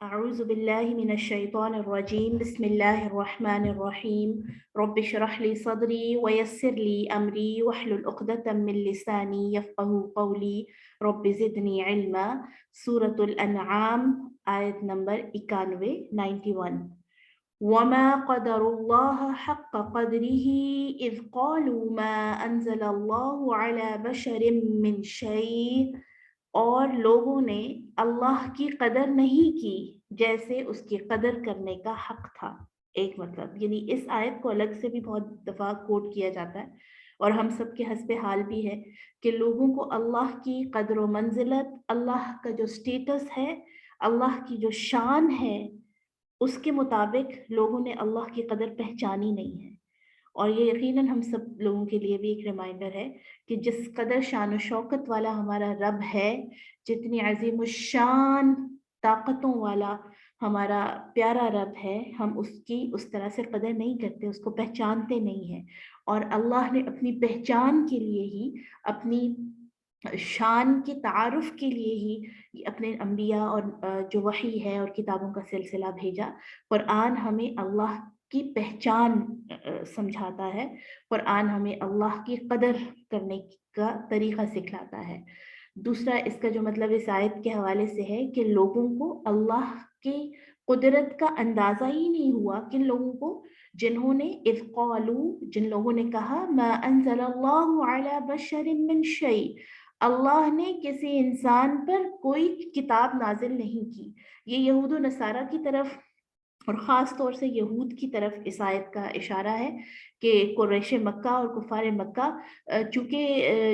أعوذ بالله من الشيطان الرجيم بسم الله الرحمن الرحيم رب اشرح لي صدري ويسر لي أمري واحلل عقدة من لساني يفقه قولي رب زدني علما. سورة الأنعام آية نمبر 91 وما قدر الله حق قدره إذ قالوا ما أنزل الله على بشر من شيء، اور لوگوں نے اللہ کی قدر نہیں کی جیسے اس کی قدر کرنے کا حق تھا. ایک مطلب یعنی اس آیت کو الگ سے بھی بہت دفعہ کوٹ کیا جاتا ہے اور ہم سب کے حسب حال بھی ہے کہ لوگوں کو اللہ کی قدر و منزلت، اللہ کا جو سٹیٹس ہے، اللہ کی جو شان ہے، اس کے مطابق لوگوں نے اللہ کی قدر پہچانی نہیں ہے. اور یہ یقیناً ہم سب لوگوں کے لیے بھی ایک ریمائنڈر ہے کہ جس قدر شان و شوکت والا ہمارا رب ہے، جتنی عظیم الشان طاقتوں والا ہمارا پیارا رب ہے، ہم اس کی اس طرح سے قدر نہیں کرتے، اس کو پہچانتے نہیں ہیں. اور اللہ نے اپنی پہچان کے لیے ہی، اپنی شان کے تعارف کے لیے ہی اپنے انبیاء اور جو وحی ہے اور کتابوں کا سلسلہ بھیجا. قرآن ہمیں اللہ کی پہچان سمجھاتا ہے، قرآن ہمیں اللہ کی قدر کرنے کا طریقہ سکھلاتا ہے. دوسرا اس کا جو مطلب اس آیت کے حوالے سے ہے کہ لوگوں کو اللہ کی قدرت کا اندازہ ہی نہیں ہوا. کن لوگوں کو؟ جنہوں نے اذ قالوا، جن لوگوں نے کہا ما انزل اللہ علی بشر من شیء، اللہ نے کسی انسان پر کوئی کتاب نازل نہیں کی. یہ یہود و نصارہ کی طرف اور خاص طور سے یہود کی طرف اس آیت کا اشارہ ہے کہ قریش مکہ اور کفار مکہ، چونکہ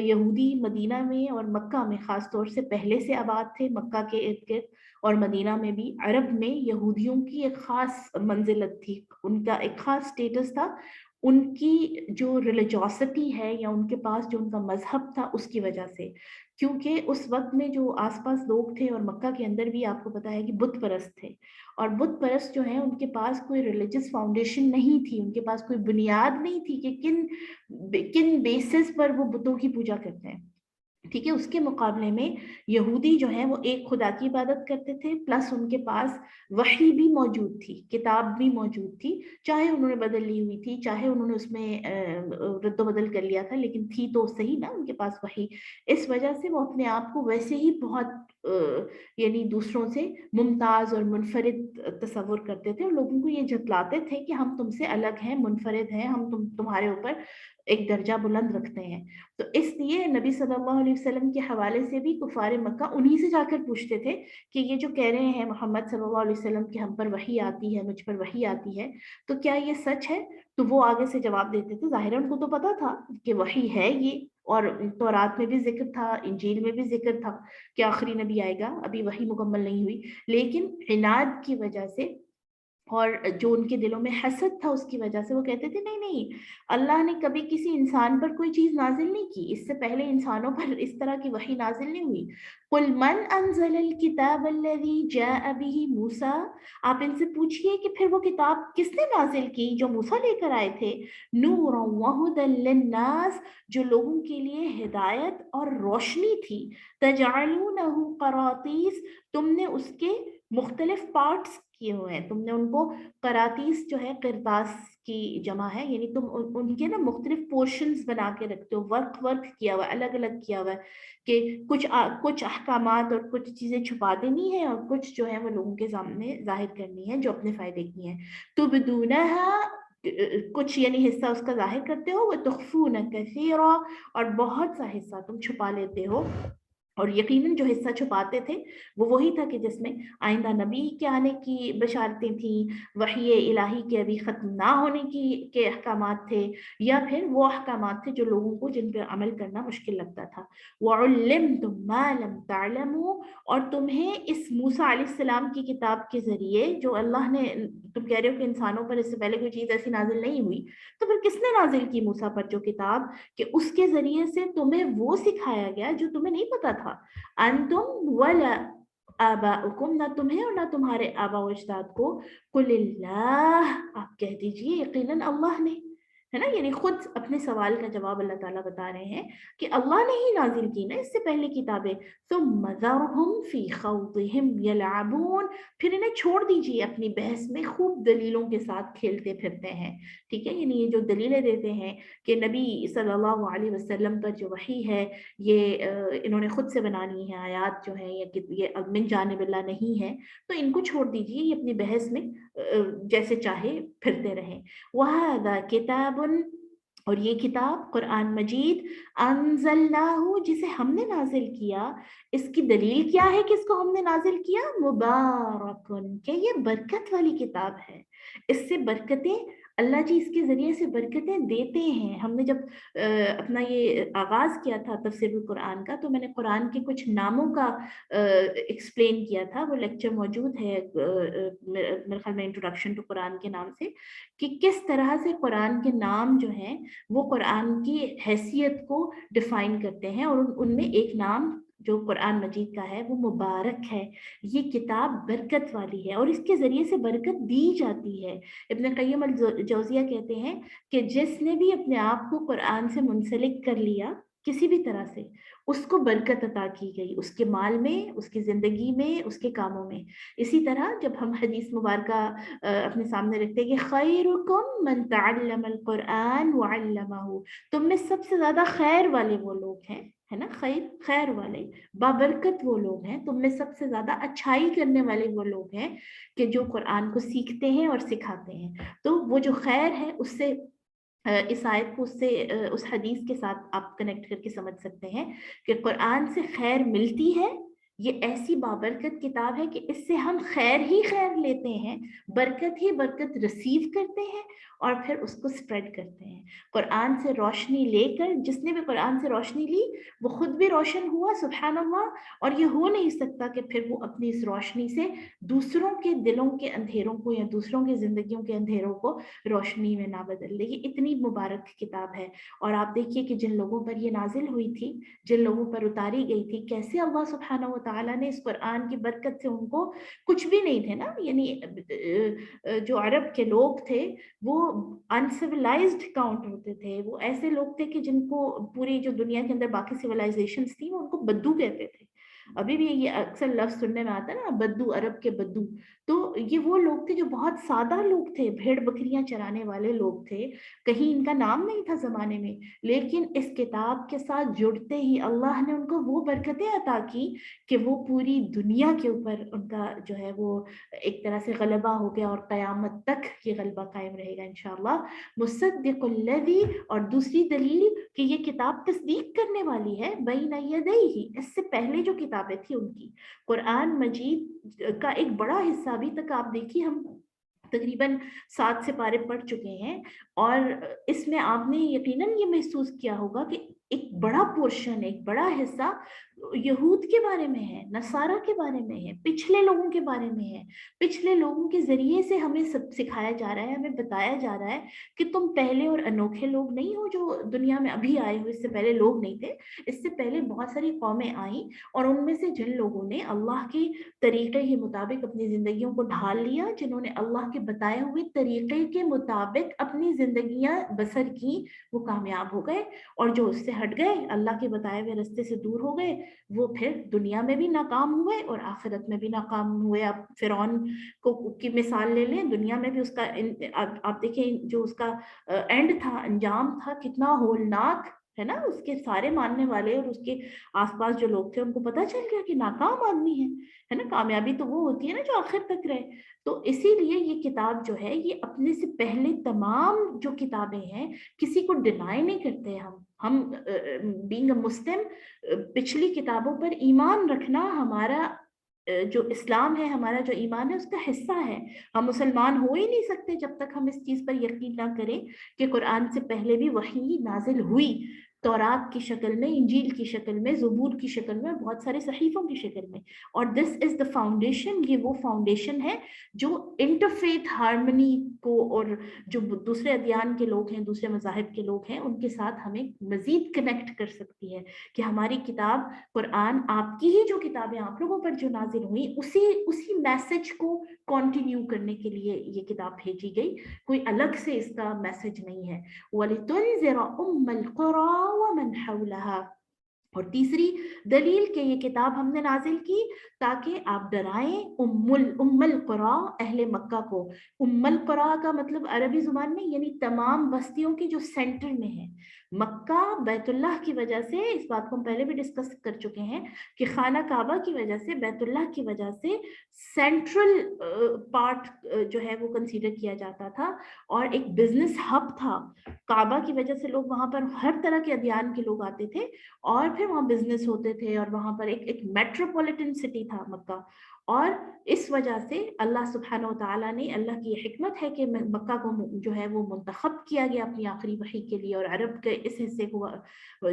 یہودی مدینہ میں اور مکہ میں خاص طور سے پہلے سے آباد تھے، مکہ کے ارد گرد اور مدینہ میں بھی. عرب میں یہودیوں کی ایک خاص منزلت تھی، ان کا ایک خاص سٹیٹس تھا. ان کی جو ریلیجوسٹی ہے یا ان کے پاس جو ان کا مذہب تھا اس کی وجہ سے، کیونکہ اس وقت میں جو آس پاس لوگ تھے اور مکہ کے اندر بھی آپ کو پتا ہے کہ بت پرست تھے، اور بت پرست جو ہیں ان کے پاس کوئی ریلیجس فاؤنڈیشن نہیں تھی، ان کے پاس کوئی بنیاد نہیں تھی کہ کن بیسس پر وہ بتوں کی پوجا کرتے ہیں. ٹھیک ہے، اس کے مقابلے میں یہودی جو ہیں وہ ایک خدا کی عبادت کرتے تھے، پلس ان کے پاس وحی بھی موجود تھی، کتاب بھی موجود تھی، چاہے انہوں نے بدل لی ہوئی تھی، چاہے انہوں نے اس میں رد و بدل کر لیا تھا، لیکن تھی تو صحیح نا ان کے پاس وحی. اس وجہ سے وہ اپنے آپ کو ویسے ہی بہت یعنی دوسروں سے ممتاز اور منفرد تصور کرتے تھے، اور لوگوں کو یہ جتلاتے تھے کہ ہم تم سے الگ ہیں، منفرد ہیں، ہم تمہارے اوپر ایک درجہ بلند رکھتے ہیں. تو اس لیے نبی صلی اللہ علیہ وسلم کے حوالے سے بھی کفار مکہ انہی سے جا کر پوچھتے تھے کہ یہ جو کہہ رہے ہیں محمد صلی اللہ علیہ وسلم کہ ہم پر وحی آتی ہے، مجھ پر وحی آتی ہے، تو کیا یہ سچ ہے؟ تو وہ آگے سے جواب دیتے تھے، ظاہراً ان کو تو پتا تھا کہ وحی ہے یہ، اور تورات میں بھی ذکر تھا، انجیل میں بھی ذکر تھا کہ آخری نبی آئے گا، ابھی وحی مکمل نہیں ہوئی. لیکن عناد کی وجہ سے اور جو ان کے دلوں میں حسد تھا اس کی وجہ سے وہ کہتے تھے نہیں نہیں، اللہ نے کبھی کسی انسان پر کوئی چیز نازل نہیں کی، اس سے پہلے انسانوں پر اس طرح کی وحی نازل نہیں ہوئی. قل من انزل الكتاب الذي جاء به موسیٰ، آپ ان سے پوچھئے کہ پھر وہ کتاب کس نے نازل کی جو موسیٰ لے کر آئے تھے. نورا وہدی للناس، جو لوگوں کے لیے ہدایت اور روشنی تھی. تجعلونہ قراطیس، تم نے اس کے مختلف پارٹس کیے ہوئے ہیں، تم نے ان کو قراطیس جو ہے قرطاس کی جمع ہے، یعنی تم ان کے نا مختلف پورشنز بنا کے رکھتے ہو، ورک کیا ہوا ہے، الگ الگ کیا ہوا ہے کہ کچھ احکامات اور کچھ چیزیں چھپا دینی ہے اور کچھ جو ہے وہ لوگوں کے سامنے ظاہر کرنی ہے جو اپنے فائدے کی ہیں. تبدونہا، کچھ یعنی حصہ اس کا ظاہر کرتے ہو، وتخفون کثیرا، اور بہت سا حصہ تم چھپا لیتے ہو. اور یقیناً جو حصہ چھپاتے تھے وہ وہی تھا کہ جس میں آئندہ نبی کے آنے کی بشارتیں تھیں، وحی الہی کے ابھی ختم نہ ہونے کے احکامات تھے، یا پھر وہ احکامات تھے جو لوگوں کو جن پر عمل کرنا مشکل لگتا تھا. وَعُلِّمْتُم مَّا لَمْ تَعْلَمُوا، اور تمہیں اس موسیٰ علیہ السلام کی کتاب کے ذریعے جو اللہ نے، تم کہہ رہے ہو کہ انسانوں پر اس سے پہلے کوئی چیز ایسی نازل نہیں ہوئی، تو پھر کس نے نازل کی موسیٰ پر جو کتاب، کہ اس کے ذریعے سے تمہیں وہ سکھایا گیا جو تمہیں نہیں پتا تھا. انتم ولا آباؤکم، نہ تمہیں اور نہ تمہارے آبا و اجداد کو. قل اللہ، آپ کہہ دیجئے یقیناً اللہ نے. ہے نا. یعنی خود اپنے سوال کا جواب اللہ تعالیٰ بتا رہے ہیں کہ اللہ نے ہی نازل کی نا اس سے پہلے کتابیں. ثم ذرهم فی خوضهم یلعبون، پھر انہیں چھوڑ دیجیے اپنی بحث میں، خوب دلیلوں کے ساتھ کھیلتے پھرتے ہیں. ٹھیک ہے، یعنی یہ جو دلیلیں دیتے ہیں کہ نبی صلی اللہ علیہ وسلم پر جو وحی ہے یہ انہوں نے خود سے بنانی ہے، آیات جو ہیں یہ من جانب اللہ نہیں ہے، تو ان کو چھوڑ دیجیے، یہ اپنی بحث میں جیسے چاہے پھرتے رہیں. وَهَذَا كِتَابٌ، اور یہ کتاب قرآن مجید، انزلناہ، جسے ہم نے نازل کیا. اس کی دلیل کیا ہے کہ اس کو ہم نے نازل کیا؟ مبارکن، کہ یہ برکت والی کتاب ہے. اس سے برکتیں اللہ جی اس کے ذریعے سے برکتیں دیتے ہیں. ہم نے جب اپنا یہ آغاز کیا تھا تفسیر القرآن کا، تو میں نے قرآن کے کچھ ناموں کا ایکسپلین کیا تھا، وہ لیکچر موجود ہے میرے خیال میں انٹروڈکشن ٹو قرآن کے نام سے، کہ کس طرح سے قرآن کے نام جو ہیں وہ قرآن کی حیثیت کو ڈیفائن کرتے ہیں. اور ان میں ایک نام جو قرآن مجید کا ہے وہ مبارک ہے. یہ کتاب برکت والی ہے اور اس کے ذریعے سے برکت دی جاتی ہے. ابن قیم الجوزیہ کہتے ہیں کہ جس نے بھی اپنے آپ کو قرآن سے منسلک کر لیا کسی بھی طرح سے، اس کو برکت عطا کی گئی، اس کے مال میں، اس کی زندگی میں، اس کے کاموں میں. اسی طرح جب ہم حدیث مبارکہ اپنے سامنے رکھتے ہیں کہ خیرکم من تعلم القرآن وعلمہ، تم میں سب سے زیادہ خیر والے وہ لوگ ہیں، ہے نا، خیر والے بابرکت وہ لوگ ہیں، تم میں سب سے زیادہ اچھائی کرنے والے وہ لوگ ہیں کہ جو قرآن کو سیکھتے ہیں اور سکھاتے ہیں. تو وہ جو خیر ہے اس سے اس آیت کو اس حدیث کے ساتھ آپ کنیکٹ کر کے سمجھ سکتے ہیں کہ قرآن سے خیر ملتی ہے. یہ ایسی بابرکت کتاب ہے کہ اس سے ہم خیر ہی خیر لیتے ہیں، برکت ہی برکت ریسیو کرتے ہیں اور پھر اس کو سپریڈ کرتے ہیں. قرآن سے روشنی لے کر جس نے بھی قرآن سے روشنی لی وہ خود بھی روشن ہوا، سبحان اللہ. اور یہ ہو نہیں سکتا کہ پھر وہ اپنی اس روشنی سے دوسروں کے دلوں کے اندھیروں کو یا دوسروں کی زندگیوں کے اندھیروں کو روشنی میں نہ بدل دے. یہ اتنی مبارک کتاب ہے. اور آپ دیکھیے کہ جن لوگوں پر یہ نازل ہوئی تھی، جن لوگوں پر اتاری گئی تھی، کیسے اللہ سبحانہ و تعالیٰ نے اس قرآن کی برکت سے ان کو کچھ بھی نہیں تھے نا. یعنی جو عرب کے لوگ تھے وہ انسیولائزڈ کاؤنٹ ہوتے تھے، وہ ایسے لوگ تھے کہ جن کو پوری جو دنیا کے اندر باقی سیولائزیشنز تھیں ان کو بدو کہتے تھے. ابھی بھی یہ اکثر لفظ سننے میں آتا ہے نا، بدو، عرب کے بدو. تو یہ وہ لوگ تھے جو بہت سادہ لوگ تھے، بھیڑ بکریاں چرانے والے لوگ تھے، کہیں ان کا نام نہیں تھا زمانے میں. لیکن اس کتاب کے ساتھ جڑتے ہی اللہ نے ان کو وہ برکتیں عطا کی کہ وہ پوری دنیا کے اوپر ان کا جو ہے وہ ایک طرح سے غلبہ ہو گیا، اور قیامت تک یہ غلبہ قائم رہے گا انشاءاللہ. مصدق الذی، اور دوسری دلیل کہ یہ کتاب تصدیق کرنے والی ہے، بین یدیہ، اس سے پہلے جو کتابیں تھیں ان کی. قرآن مجید کا ایک بڑا حصہ ابھی تک آپ دیکھیے ہم تقریباً 7 سپارے پڑھ چکے ہیں، اور اس میں آپ نے یقیناً یہ محسوس کیا ہوگا کہ ایک بڑا پورشن، ایک بڑا حصہ یہود کے بارے میں ہے، نصارہ کے بارے میں ہے، پچھلے لوگوں کے بارے میں ہے. پچھلے لوگوں کے ذریعے سے ہمیں سب سکھایا جا رہا ہے، ہمیں بتایا جا رہا ہے کہ تم پہلے اور انوکھے لوگ نہیں ہو جو دنیا میں ابھی آئے ہو، اس سے پہلے لوگ نہیں تھے. اس سے پہلے بہت ساری قومیں آئیں، اور ان میں سے جن لوگوں نے اللہ کے طریقے کے مطابق اپنی زندگیوں کو ڈھال لیا، جنہوں نے اللہ کے بتائے ہوئے طریقے کے مطابق اپنی زندگیاں بسر کی، وہ کامیاب ہو گئے. اور جو اس سے ہٹ گئے، اللہ کے بتائے ہوئے راستے سے دور ہو گئے، وہ پھر دنیا میں بھی ناکام ہوئے اور آخرت میں بھی ناکام ہوئے. آپ فرعون کی مثال لے لیں، دنیا میں بھی اس کا آپ دیکھیں جو اس کا اینڈ تھا، انجام تھا، کتنا ہولناک ہے نا. اس کے سارے ماننے والے اور اس کے آس پاس جو لوگ تھے ان کو پتہ چل گیا کہ ناکام آدمی ہے نا. کامیابی تو وہ ہوتی ہے نا جو آخر تک رہے. تو اسی لیے یہ کتاب جو ہے یہ اپنے سے پہلے تمام جو کتابیں ہیں کسی کو ڈینائی نہیں کرتے. ہم بینگ اے مسلم پچھلی کتابوں پر ایمان رکھنا ہمارا جو اسلام ہے، ہمارا جو ایمان ہے اس کا حصہ ہے. ہم مسلمان ہو ہی نہیں سکتے جب تک ہم اس چیز پر یقین نہ کریں کہ قرآن سے پہلے بھی وحی نازل ہوئی، تورات کی شکل میں، انجیل کی شکل میں، زبور کی شکل میں، بہت سارے صحیفوں کی شکل میں. اور دس از دا فاؤنڈیشن، یہ وہ فاؤنڈیشن ہے جو انٹرفیتھ ہارمنی کو اور جو دوسرے ادیان کے لوگ ہیں, دوسرے مذاہب کے لوگ ہیں, ان کے ساتھ ہمیں مزید کنیکٹ کر سکتی ہے کہ ہماری کتاب قرآن, آپ کی ہی جو کتابیں آپ لوگوں پر جو نازل ہوئی, اسی میسج کو کنٹینیو کرنے کے لیے یہ کتاب بھیجی گئی, کوئی الگ سے اس کا میسج نہیں ہے. وَلِتُنذِرَ أُمَّ الْقُرَىٰ وَمَنْ حَوْلَهَا, اور تیسری دلیل کہ یہ کتاب ہم نے نازل کی تاکہ آپ ڈرائیں ام القرا, اہل مکہ کو. ام القرا کا مطلب عربی زبان میں یعنی تمام بستیوں کی جو سینٹر میں ہے. مکہ بیت اللہ کی وجہ سے, اس بات کو ہم پہلے بھی ڈسکس کر چکے ہیں کہ خانہ کعبہ کی وجہ سے, بیت اللہ کی وجہ سے سینٹرل پارٹ جو ہے وہ کنسیڈر کیا جاتا تھا اور ایک بزنس ہب تھا. کعبہ کی وجہ سے لوگ وہاں پر ہر طرح کے ادیان کے لوگ آتے تھے اور پھر وہاں بزنس ہوتے تھے, اور وہاں پر ایک میٹروپولیٹن سٹی تھا مکہ. اور اس وجہ سے اللہ سبحانہ و تعالیٰ نے, اللہ کی یہ حکمت ہے کہ مکہ کو جو ہے وہ منتخب کیا گیا اپنی آخری وحی کے لیے, اور عرب کے اس حصے کو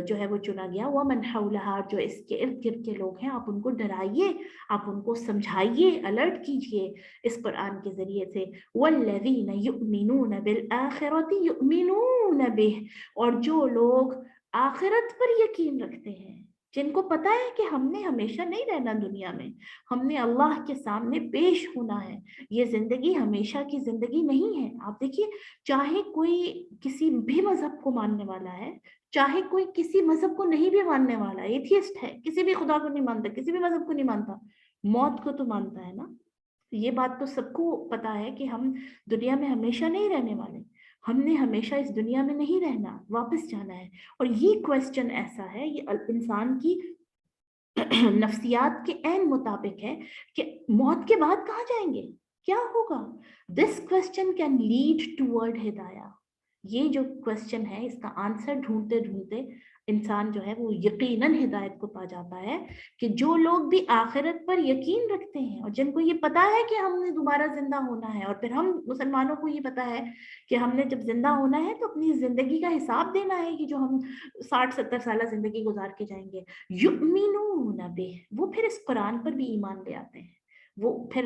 جو ہے وہ چنا گیا. وَمَنْ حَوْلَهَا, جو اس کے ارد گرد کے لوگ ہیں, آپ ان کو ڈرائیے, آپ ان کو سمجھائیے, الرٹ کیجئے اس قرآن کے ذریعے سے. وَالَّذِينَ يُؤْمِنُونَ بِالْآخِرَةِ يُؤْمِنُونَ بِهِ, اور جو لوگ آخرت پر یقین رکھتے ہیں, جن کو پتا ہے کہ ہم نے ہمیشہ نہیں رہنا دنیا میں, ہم نے اللہ کے سامنے پیش ہونا ہے, یہ زندگی ہمیشہ کی زندگی نہیں ہے. آپ دیکھیے, چاہے کوئی کسی بھی مذہب کو ماننے والا ہے, چاہے کوئی کسی مذہب کو نہیں بھی ماننے والا, ایتھیسٹ ہے, کسی بھی خدا کو نہیں مانتا, کسی بھی مذہب کو نہیں مانتا, موت کو تو مانتا ہے نا. یہ بات تو سب کو پتا ہے کہ ہم دنیا میں ہمیشہ نہیں رہنے والے, ہم نے ہمیشہ اس دنیا میں نہیں رہنا, واپس جانا ہے. اور یہ کویسچن ایسا ہے, یہ انسان کی نفسیات کے عین مطابق ہے کہ موت کے بعد کہاں جائیں گے, کیا ہوگا. دس کویسچن کین لیڈ ٹوورڈ ہدایہ. یہ جو کویسچن ہے, اس کا آنسر ڈھونڈتے ڈھونڈتے انسان جو ہے وہ یقیناً ہدایت کو پا جاتا ہے. کہ جو لوگ بھی آخرت پر یقین رکھتے ہیں, اور جن کو یہ پتا ہے کہ ہم نے دوبارہ زندہ ہونا ہے, اور پھر ہم مسلمانوں کو یہ پتا ہے کہ ہم نے جب زندہ ہونا ہے تو اپنی زندگی کا حساب دینا ہے, کہ جو ہم 60-70 سالہ زندگی گزار کے جائیں گے. یؤمنون بہ, وہ پھر اس قرآن پر بھی ایمان لے آتے ہیں. وہ پھر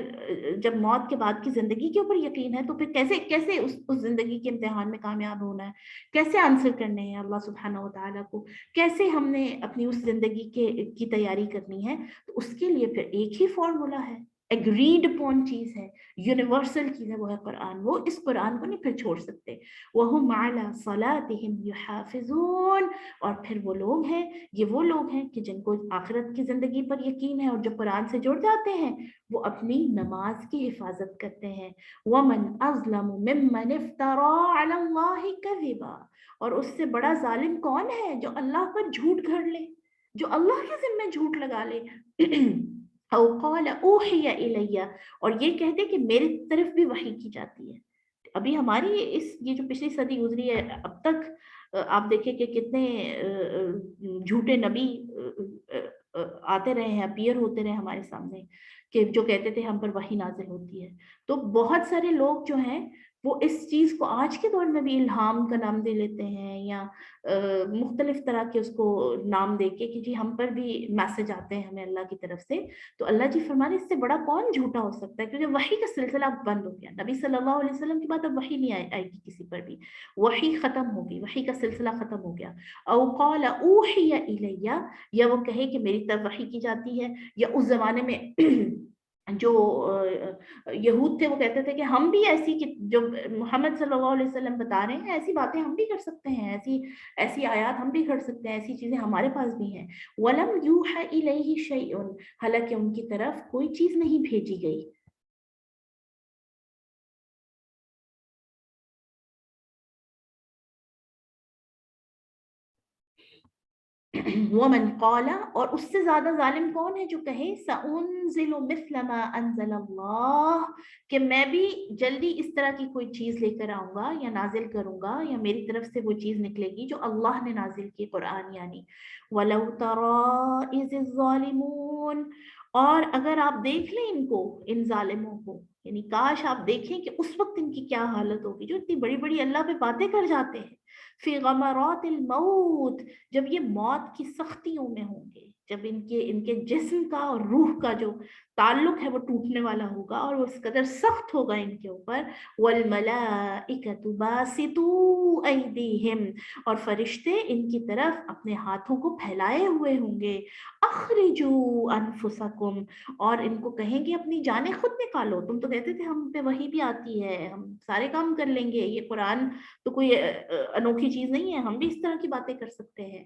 جب موت کے بعد کی زندگی کے اوپر یقین ہے تو پھر کیسے اس زندگی کے امتحان میں کامیاب ہونا ہے, کیسے آنسر کرنے ہیں اللہ سبحانہ و تعالیٰ کو, کیسے ہم نے اپنی اس زندگی کی تیاری کرنی ہے. تو اس کے لیے پھر ایک ہی فارمولا ہے, ایگریڈ اپون چیز ہے, یونیورسل چیز ہے, وہ ہے قرآن. وہ اس قرآن کو نہیں پھر چھوڑ سکتے. وَهُمْ عَلَى صَلَاتِهِمْ يُحَافِظُونَ, اور پھر وہ لوگ ہیں, یہ وہ لوگ ہیں کہ جن کو آخرت کی زندگی پر یقین ہے, اور جو قرآن سے جڑ جاتے ہیں وہ اپنی نماز کی حفاظت کرتے ہیں. وَمَنْ أَظْلَمُ مِمَّنِ افْتَرَىٰ عَلَى اللَّهِ كَذِبًا, اور اس سے بڑا ظالم کون ہے جو اللہ پر جھوٹ گھڑ لے, جو اللہ کے ذمہ جھوٹ لگا لے. او قال اوحی الی, اور یہ کہتے کہ میری طرف بھی وحی کی جاتی ہے. ابھی ہماری یہ جو پچھلی صدی گزری ہے, اب تک آپ دیکھیں کہ کتنے جھوٹے نبی آتے رہے ہیں, اپیئر ہوتے رہے ہمارے سامنے, کہ جو کہتے تھے ہم پر وحی نازل ہوتی ہے. تو بہت سارے لوگ جو ہیں وہ اس چیز کو آج کے دور میں بھی الہام کا نام دے لیتے ہیں, یا مختلف طرح کے اس کو نام دے کے کہ جی ہم پر بھی میسج آتے ہیں ہمیں اللہ کی طرف سے. تو اللہ جی فرمانے اس سے بڑا کون جھوٹا ہو سکتا ہے, کیونکہ وحی کا سلسلہ اب بند ہو گیا. نبی صلی اللہ علیہ وسلم کی بات اب وحی نہیں آئے گی کسی پر بھی, وحی ختم ہوگی, وحی کا سلسلہ ختم ہو گیا. او قال اوحی الی, یا وہ کہے کہ میری طرف وحی کی جاتی ہے. یا اس زمانے میں جو یہود تھے وہ کہتے تھے کہ ہم بھی ایسی, جو محمد صلی اللہ علیہ وسلم بتا رہے ہیں ایسی باتیں ہم بھی کر سکتے ہیں, ایسی آیات ہم بھی کر سکتے ہیں, ایسی چیزیں ہمارے پاس بھی ہیں. وَلَمْ يُوحَ إِلَيْهِ شَيْءٌ, حالانکہ ان کی طرف کوئی چیز نہیں بھیجی گئی. ومن قال, اور اس سے زیادہ ظالم کون ہے جو کہے سأنزل مثل ما انزل اللہ, کہ میں بھی جلدی اس طرح کی کوئی چیز لے کر آؤں گا یا نازل کروں گا, یا میری طرف سے وہ چیز نکلے گی جو اللہ نے نازل کی, قرآن یعنی. وَلَوْ تَرَىٰ إِذِ الظَّالِمُونَ, اور اگر آپ دیکھ لیں ان کو, ان ظالموں کو, یعنی کاش آپ دیکھیں کہ اس وقت ان کی کیا حالت ہوگی جو اتنی بڑی بڑی اللہ پہ باتیں کر جاتے ہیں. فی غمرات الموت، جب یہ موت کی سختیوں میں ہوں گے، جب ان کے جسم کا اور روح کا جو تعلق ہے وہ ٹوٹنے والا ہوگا اور وہ اس قدر سخت ہوگا ان کے اوپر. والملائکۃ باسطوا ایدیہم، اور فرشتے ان کی طرف اپنے ہاتھوں کو پھیلائے ہوئے ہوں گے. اخرجوا انفسکم، اور ان کو کہیں گے اپنی جانیں خود نکالو. تم تو کہتے تھے ہم پہ وحی بھی آتی ہے، ہم سارے کام کر لیں گے، یہ قرآن تو کوئی انوکھی چیز نہیں ہے، ہم بھی اس طرح کی باتیں کر سکتے ہیں.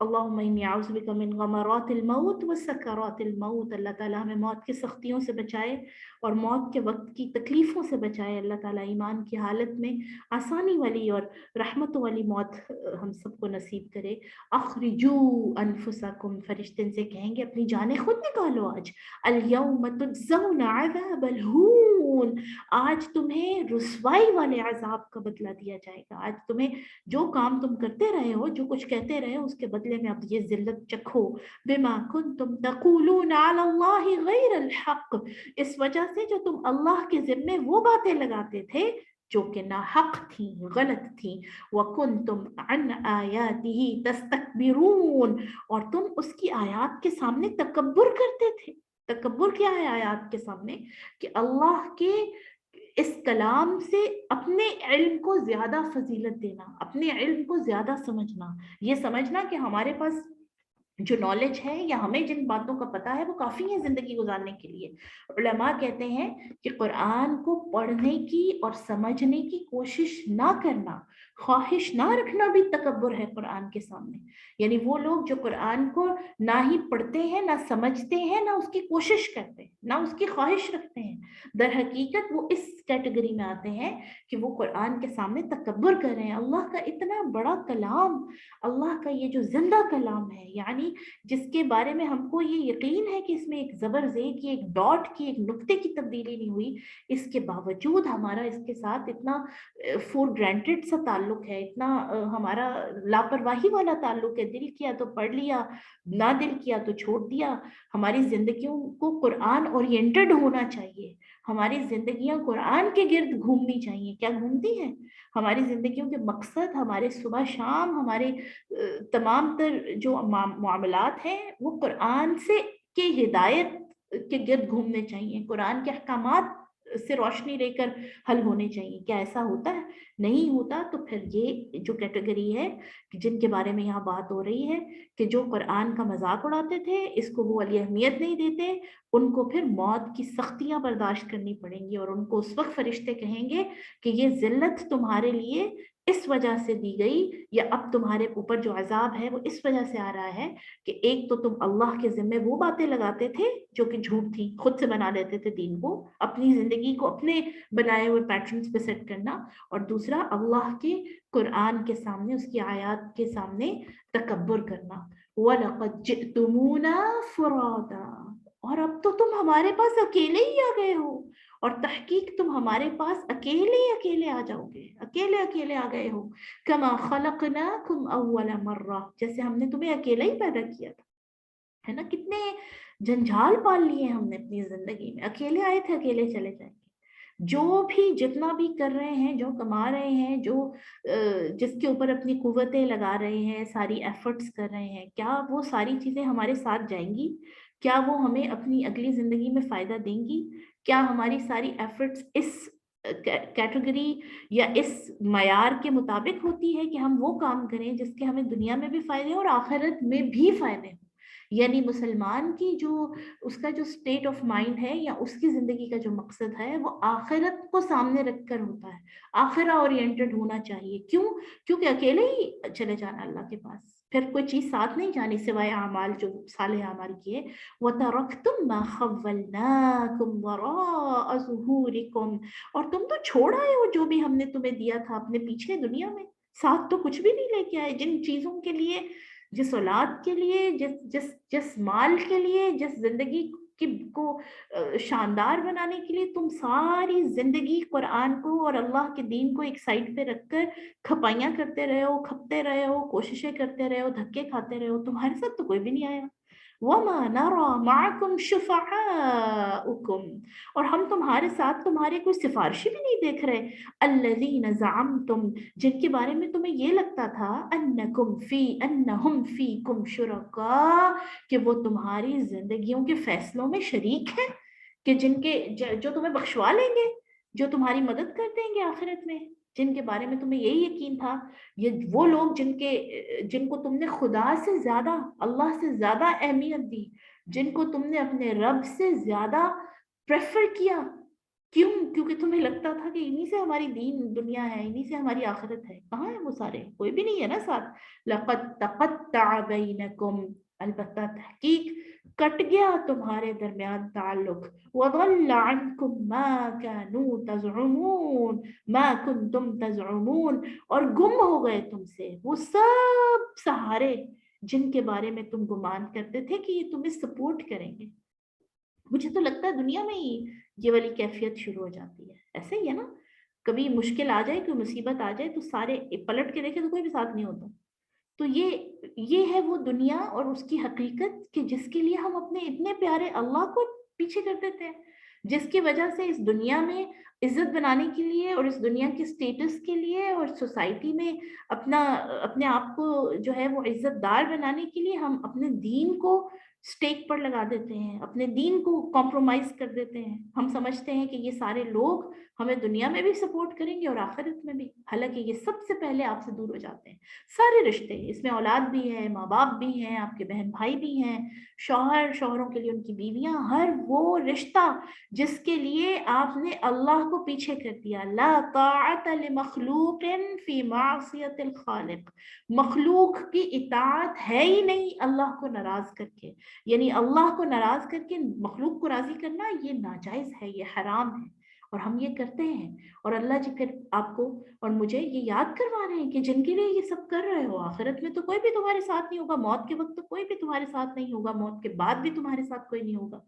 اللہم انی اعوذ بک من غمرات الموت وسکرات الموت، اللہ تعالیٰ ہمیں موت کی سختیوں سے بچائے اور موت کے وقت کی تکلیفوں سے بچائے. اللہ تعالیٰ ایمان کی حالت میں آسانی والی اور رحمت والی موت ہم سب کو نصیب کرے. اخرجوا انفسکم، فرشتے ان سے کہیں گے اپنی جانیں خود نکالو آج. الیوم تجزون عذاب الہون، آج تمہیں رسوائی والے عذاب کا بدلہ دیا جائے گا. آج تمہیں جو کام تم کرتے رہے ہو، جو کچھ کہتے رہے ہو، اس کے بدلے میں اب یہ ذلت چکھو. بما کنتم تقولون علی اللہ غیر الحق، اس وجہ سے جو تم اللہ کے ذمے وہ باتیں لگاتے تھے جو کہ ناحق تھیں، غلط تھیں. وَكُنْتُمْ عَنْ آيَاتِهِ تَسْتَكْبِرُونَ، اور تم اس کی آیات کے سامنے تکبر کرتے تھے. تکبر کیا ہے آیات کے سامنے؟ کہ اللہ کے اس کلام سے اپنے علم کو زیادہ فضیلت دینا، اپنے علم کو زیادہ سمجھنا، یہ سمجھنا کہ ہمارے پاس جو نالج ہے یا ہمیں جن باتوں کا پتہ ہے وہ کافی ہے زندگی گزارنے کے لیے. علماء کہتے ہیں کہ قرآن کو پڑھنے کی اور سمجھنے کی کوشش نہ کرنا، خواہش نہ رکھنا بھی تکبر ہے قرآن کے سامنے. یعنی وہ لوگ جو قرآن کو نہ ہی پڑھتے ہیں، نہ سمجھتے ہیں، نہ اس کی کوشش کرتے ہیں، نہ اس کی خواہش رکھتے ہیں، در حقیقت وہ اس کیٹیگری میں آتے ہیں کہ وہ قرآن کے سامنے تکبر کر رہے ہیں. اللہ کا اتنا بڑا کلام، اللہ کا یہ جو زندہ کلام ہے، یعنی جس کے بارے میں ہم کو یہ یقین ہے کہ اس میں ایک زبر زیر کی، ایک ڈاٹ کی، ایک نقطے کی تبدیلی نہیں ہوئی، اس کے باوجود ہمارا اس کے ساتھ اتنا فور گرانٹیڈ سا تعلق ہے، اتنا ہمارا لاپرواہی والا تعلق ہے. دل کیا تو پڑھ لیا، نہ دل کیا تو چھوڑ دیا. ہماری زندگیوں کو قرآن اورینٹڈ ہونا چاہیے، ہماری زندگیاں قرآن کے گرد گھومنی چاہیے. کیا گھومتی ہیں؟ ہماری زندگیوں کے مقصد، ہمارے صبح شام، ہمارے تمام تر جو معاملات ہیں وہ قرآن سے کی ہدایت کے گرد گھومنے چاہیے، قرآن کے احکامات سے روشنی لے کر حل ہونے چاہیے. کیا ایسا ہوتا ہے؟ نہیں ہوتا. تو پھر یہ جو کیٹیگری ہے جن کے بارے میں یہاں بات ہو رہی ہے کہ جو قرآن کا مذاق اڑاتے تھے، اس کو وہ والی اہمیت نہیں دیتے، ان کو پھر موت کی سختیاں برداشت کرنی پڑیں گی. اور ان کو اس وقت فرشتے کہیں گے کہ یہ ذلت تمہارے لیے اس وجہ سے دی گئی، یا اب تمہارے اوپر جو عذاب ہے وہ اس وجہ سے آ رہا ہے کہ ایک تو تم اللہ کے ذمے وہ باتیں لگاتے تھے جو کہ جھوٹ تھی، خود سے بنا لیتے تھے دین کو، اپنی زندگی کو اپنے بنائے ہوئے پیٹرنز پہ سیٹ کرنا، اور دوسرا اللہ کے قرآن کے سامنے، اس کی آیات کے سامنے تکبر کرنا. وَلَقَدْ جِئْتُمُونَا فُرَادًا، اور اب تو تم ہمارے پاس اکیلے ہی آ گئے ہو، اور تحقیق تم ہمارے پاس اکیلے آ جاؤ گے، اکیلے آ گئے ہو. کما خلقناکم اول مرہ، جیسے ہم نے تمہیں اکیلا ہی پیدا کیا تھا. ہے نا؟ کتنے جنجال پال لیے ہم نے اپنی زندگی میں. اکیلے آئے تھے، اکیلے چلے جائیں گے. جو بھی جتنا بھی کر رہے ہیں، جو کما رہے ہیں، جو جس کے اوپر اپنی قوتیں لگا رہے ہیں، ساری ایفرٹس کر رہے ہیں، کیا وہ ساری چیزیں ہمارے ساتھ جائیں گی؟ کیا وہ ہمیں اپنی اگلی زندگی میں فائدہ دیں گی؟ کیا ہماری ساری ایفرٹس اس کیٹیگری یا اس معیار کے مطابق ہوتی ہے کہ ہم وہ کام کریں جس کے ہمیں دنیا میں بھی فائدے اور آخرت میں بھی فائدے ہوں؟ یعنی مسلمان کی جو اس کا جو اسٹیٹ آف مائنڈ ہے یا اس کی زندگی کا جو مقصد ہے وہ آخرت کو سامنے رکھ کر ہوتا ہے، آخرہ اورینٹڈ ہونا چاہیے. کیوں؟ کیونکہ اکیلے ہی چلے جانا اللہ کے پاس، پھر کوئی چیز ساتھ نہیں جانی سوائے اعمال جو صالح اعمال کیے. وَتَرَكْتُمْ مَا خَوَّلْنَاكُمْ وَرَاءَ ظُهُورِكُمْ، اور تم تو چھوڑ آئے ہو جو بھی ہم نے تمہیں دیا تھا اپنے پیچھے دنیا میں، ساتھ تو کچھ بھی نہیں لے کے آئے. جن چیزوں کے لیے، جس اولاد کے لیے، جس مال کے لیے، جس زندگی کو شاندار بنانے کے لیے تم ساری زندگی قرآن کو اور اللہ کے دین کو ایک سائڈ پہ رکھ کر کھپائیاں کرتے رہے ہو، کھپتے رہے ہو، کوششیں کرتے رہے ہو، دھکے کھاتے رہے ہو، تمہارے ساتھ تو کوئی بھی نہیں آیا. وَمَا نَرَى مَعَكُمْ شُفَعَاءَكُمْ، اور ہم تمہارے ساتھ تمہارے کوئی سفارشی بھی نہیں دیکھ رہے، الَّذِينَ زَعَمْتُمْ، جن کے بارے میں تمہیں یہ لگتا تھا أَنَّهُمْ فِيكُمْ شُرَكَاء، کہ وہ تمہاری زندگیوں کے فیصلوں میں شریک ہیں، کہ جن کے جو تمہیں بخشوا لیں گے، جو تمہاری مدد کر دیں گے آخرت میں، جن کے بارے میں تمہیں یہی یقین تھا، یہ وہ لوگ جن کو تم نے خدا سے زیادہ، اللہ سے زیادہ اہمیت دی، جن کو تم نے اپنے رب سے زیادہ پریفر کیا، کیوں؟ کیونکہ تمہیں لگتا تھا کہ انہی سے ہماری دین دنیا ہے، انہی سے ہماری آخرت ہے. کہاں ہے وہ سارے؟ کوئی بھی نہیں ہے نا ساتھ. لقد تقطع بینکم، البتہ تحقیق کٹ گیا تمہارے درمیان تعلق. وضل عنکم ما كانوا تزعمون، ما کنتم تزعمون، اور گم ہو گئے تم سے وہ سب سہارے جن کے بارے میں تم گمان کرتے تھے کہ یہ تمہیں سپورٹ کریں گے. مجھے تو لگتا ہے دنیا میں ہی یہ والی کیفیت شروع ہو جاتی ہے. ایسے ہی ہے نا، کبھی مشکل آ جائے، کوئی مصیبت آ جائے تو سارے پلٹ کے دیکھیں تو کوئی بھی ساتھ نہیں ہوتا. تو یہ ہے وہ دنیا اور اس کی حقیقت کہ جس کے لیے ہم اپنے اتنے پیارے اللہ کو پیچھے کر دیتے ہیں، جس کی وجہ سے اس دنیا میں عزت بنانے کے لیے اور اس دنیا کے سٹیٹس کے لیے اور سوسائٹی میں اپنے آپ کو جو ہے وہ عزت دار بنانے کے لیے ہم اپنے دین کو سٹیک پر لگا دیتے ہیں، اپنے دین کو کمپرومائز کر دیتے ہیں. ہم سمجھتے ہیں کہ یہ سارے لوگ ہمیں دنیا میں بھی سپورٹ کریں گے اور آخرت میں بھی، حالانکہ یہ سب سے پہلے آپ سے دور ہو جاتے ہیں. سارے رشتے، اس میں اولاد بھی ہے، ماں باپ بھی ہیں، آپ کے بہن بھائی بھی ہیں، شوہروں کے لیے ان کی بیویاں، ہر وہ رشتہ جس کے لیے آپ نے اللہ کو پیچھے کر دیا. لا طاعت لمخلوق فی معصیت الخالق، مخلوق کی اطاعت ہے ہی نہیں اللہ کو ناراض کر کے. یعنی اللہ کو ناراض کر کے مخلوق کو راضی کرنا یہ ناجائز ہے، یہ حرام ہے، اور ہم یہ کرتے ہیں. اور اللہ جی پھر آپ کو اور مجھے یہ یاد کروا رہے ہیں کہ جن کے لیے یہ سب کر رہے ہو، آخرت میں تو کوئی بھی تمہارے ساتھ نہیں ہوگا، موت کے وقت تو کوئی بھی تمہارے ساتھ نہیں ہوگا، موت کے بعد بھی تمہارے ساتھ کوئی نہیں ہوگا.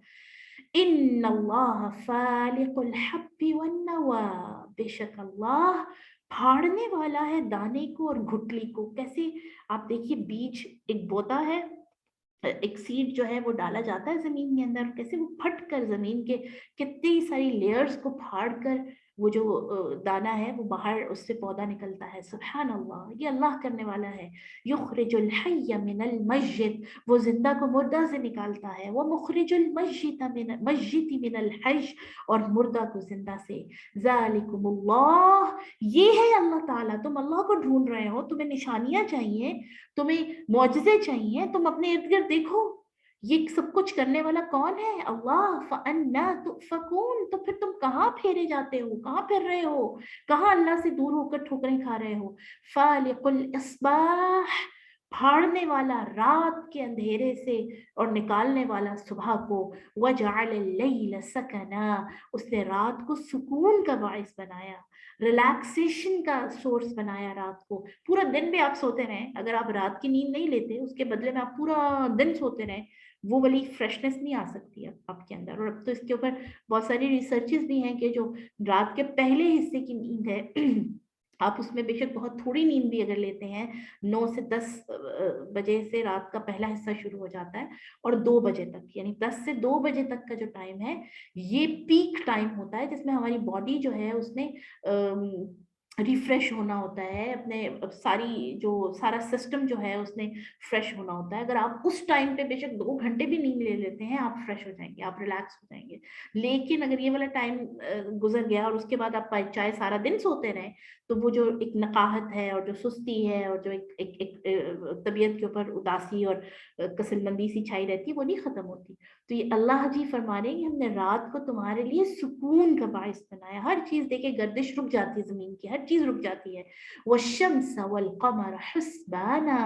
ان اللہ فالق الحب والنوى، بے شک اللہ پھاڑنے والا ہے دانے کو اور گٹلی کو. کیسے؟ آپ دیکھیے بیج ایک بوتا ہے، ایک سیڈ جو ہے وہ ڈالا جاتا ہے زمین کے اندر، کیسے وہ پھٹ کر زمین کے کتنی ساری لیئرز کو پھاڑ کر وہ جو دانہ ہے وہ باہر اس سے پودا نکلتا ہے. سبحان اللہ، یہ اللہ کرنے والا ہے. یخرج الحی من المیت، وہ زندہ کو مردہ سے نکالتا ہے. وہ مخرج المیت من الحی، اور مردہ کو زندہ سے. ذالکم اللہ، یہ ہے اللہ تعالیٰ. تم اللہ کو ڈھونڈ رہے ہو، تمہیں نشانیاں چاہیے، تمہیں معجزے چاہیے، تم اپنے ارد گرد دیکھو یہ سب کچھ کرنے والا کون ہے؟ اللہ. فَأَنَّا تُؤْفَكُونَ، تو پھر تم کہاں پھیرے جاتے ہو، کہاں پھر رہے ہو، کہاں اللہ سے دور ہو کر ٹھوکریں کھا رہے ہو؟ فَالِقُ الْإِصْبَاحِ، پھاڑنے والا رات کے اندھیرے سے اور نکالنے والا صبح کو. وَجَعَلَ اللَّيْلَ سَكَنًا، اس نے رات کو سکون کا باعث بنایا، ریلیکسیشن کا سورس بنایا. رات کو پورا دن بھی آپ سوتے رہیں، اگر آپ رات کی نیند نہیں لیتے، اس کے بدلے میں آپ پورا دن سوتے رہیں، وہ والی فریشنس نہیں آ سکتی آپ کے اندر. اور اب تو اس کے اوپر بہت ساری ریسرچز بھی ہیں کہ جو رات کے پہلے حصے کی نیند ہے آپ اس میں بے شک بہت تھوڑی نیند بھی اگر لیتے ہیں، 9 سے 10 بجے سے رات کا پہلا حصہ شروع ہو جاتا ہے، اور 2 بجے تک، یعنی 10 سے 2 بجے تک کا جو ٹائم ہے یہ پیک ٹائم ہوتا ہے، جس میں ہماری باڈی جو ہے اس نے ریفریش ہونا ہوتا ہے، اپنے سارا سسٹم جو ہے اس نے فریش ہونا ہوتا ہے. اگر آپ اس ٹائم پہ بے شک 2 گھنٹے بھی نیند لے لیتے ہیں، آپ فریش ہو جائیں گے، آپ ریلیکس ہو جائیں گے. لیکن اگر یہ والا ٹائم گزر گیا اور اس کے بعد آپ چاہے سارا دن سوتے رہیں، تو وہ جو ایک نقاہت ہے اور جو سستی ہے اور جو ایک طبیعت کے اوپر اداسی اور کسل مندی سی چھائی رہتی ہے، وہ نہیں ختم ہوتی. تو یہ اللہ جی فرما رہے ہیں کہ ہم نے رات کو تمہارے لیے سکون کا باعث بنایا. ہر چیز دیکھے گردش رک جاتی ہے، زمین کی ہر چیز رک جاتی ہے. والشمس والقمر حسبانا،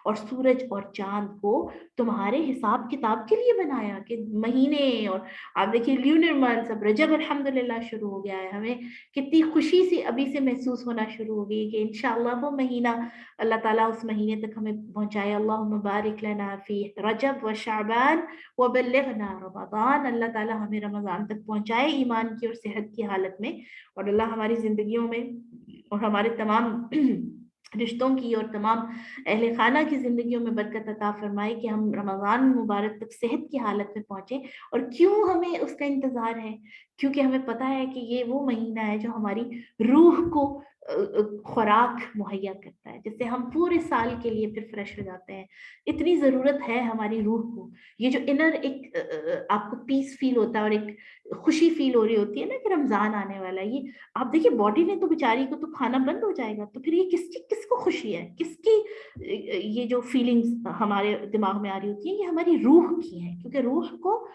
اور سورج اور چاند کو تمہارے حساب کتاب کے لیے بنایا، کہ مہینے، اور آپ دیکھیے لیونر منتھ، اب رجب الحمدللہ شروع ہو گیا ہے، ہمیں کتنی خوشی سے ابھی سے محسوس ہونا شروع ہو گئی کہ انشاءاللہ وہ مہینہ اللہ تعالیٰ اس مہینے تک ہمیں پہنچائے. اللہم بارک لنا فی رجب و شعبان وبلغنا رمضان، اللہ تعالیٰ ہمیں رمضان تک پہنچائے ایمان کی اور صحت کی حالت میں، اور اللہ ہماری زندگیوں میں اور ہمارے تمام رشتوں کی اور تمام اہل خانہ کی زندگیوں میں برکت عطا فرمائے کہ ہم رمضان مبارک تک صحت کی حالت میں پہنچے. اور کیوں ہمیں اس کا انتظار ہے؟ کیونکہ ہمیں پتہ ہے کہ یہ وہ مہینہ ہے جو ہماری روح کو خوراک مہیا کرتا ہے، جس سے ہم پورے سال کے لیے پھر فریش ہو جاتے ہیں. اتنی ضرورت ہے ہماری روح کو. یہ جو انر ایک آپ کو پیس فیل ہوتا ہے اور ایک خوشی فیل ہو رہی ہوتی ہے نا کہ رمضان آنے والا ہے، یہ آپ دیکھیے باڈی نے تو بیچاری کو تو کھانا بند ہو جائے گا، تو پھر یہ کس کو خوشی ہے، کس کی یہ جو فیلنگز ہمارے دماغ میں آ رہی ہوتی ہیں، یہ ہماری روح کی ہیں. کیونکہ روح کو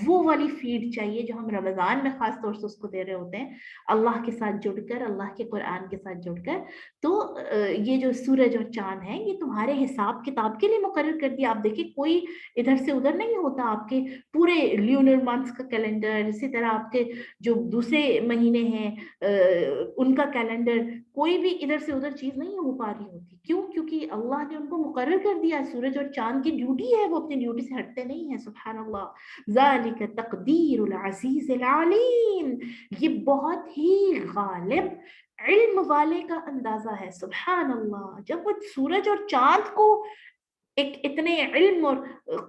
وہ والی فیڈ چاہیے جو ہم رمضان میں خاص طور سے اس کو دے رہے ہوتے ہیں، اللہ کے ساتھ جڑ کر، اللہ کے قرآن کے ساتھ جڑ کر. تو یہ جو سورج اور چاند ہے یہ تمہارے حساب کتاب کے لیے مقرر کر دیا. آپ دیکھیں کوئی ادھر سے ادھر نہیں ہوتا. آپ کے پورے لیونر منتھس کا کیلنڈر، اسی طرح آپ کے جو دوسرے مہینے ہیں ان کا کیلنڈر، کوئی بھی ادھر سے ادھر چیز نہیں ہو پا رہی ہوتی. کیوں؟ کیونکہ اللہ نے ان کو مقرر کر دیا. سورج اور چاند کی ڈیوٹی ہے، وہ اپنی ڈیوٹی سے ہٹتے نہیں ہیں. سبحان اللہ. ذالک تقدیر العزیز العلیم. یہ بہت ہی غالب علم والے کا اندازہ ہے. سبحان اللہ. جب وہ سورج اور چاند کو ایک اتنے علم اور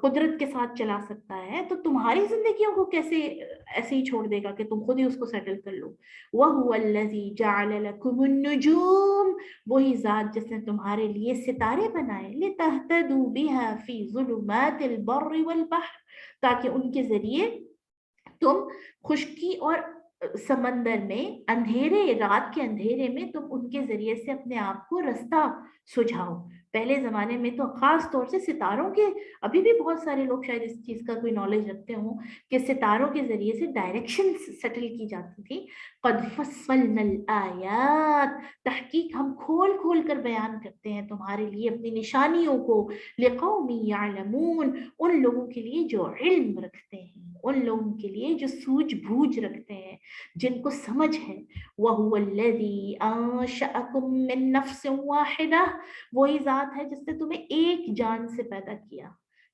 قدرت کے ساتھ چلا سکتا ہے تو تمہاری زندگیوں کو کیسے ایسے ہی چھوڑ دے گا کہ تم خود ہی اس کو سیٹل کر لو. وَهُوَ الَّذِي جَعَلَ لَكُمُ النُّجُومَ. وہی ذات جس نے تمہارے لیے ستارے بنائے. لِتَهْتَدُوا بِهَا فِي ظُلُمَاتِ الْبَرِّ وَالْبَحْرِ. تاکہ ان کے ذریعے تم خشکی اور سمندر میں اندھیرے، رات کے اندھیرے میں تم ان کے ذریعے سے اپنے آپ کو رستہ سجھاؤ. پہلے زمانے میں تو خاص طور سے ستاروں کے، ابھی بھی بہت سارے لوگ شاید اس چیز کا کوئی نالج رکھتے ہوں کہ ستاروں کے ذریعے سے ڈائریکشن سیٹل کی جاتی تھی. قد فصلنا الآیات. تحقیق ہم کھول کھول کر بیان کرتے ہیں تمہارے لیے اپنی نشانیوں کو. لقوم یعلمون. ان لوگوں کے لیے جو علم رکھتے ہیں، ان لوگوں کے لیے جو سوجھ بوجھ رکھتے ہیں، جن کو سمجھ ہے. وَهُوَ الَّذِي أَنشَأَكُم مِّن نَّفْسٍ وَاحِدَةٍ. وہی ذات ہے جس نے تمہیں ایک جان سے پیدا کیا.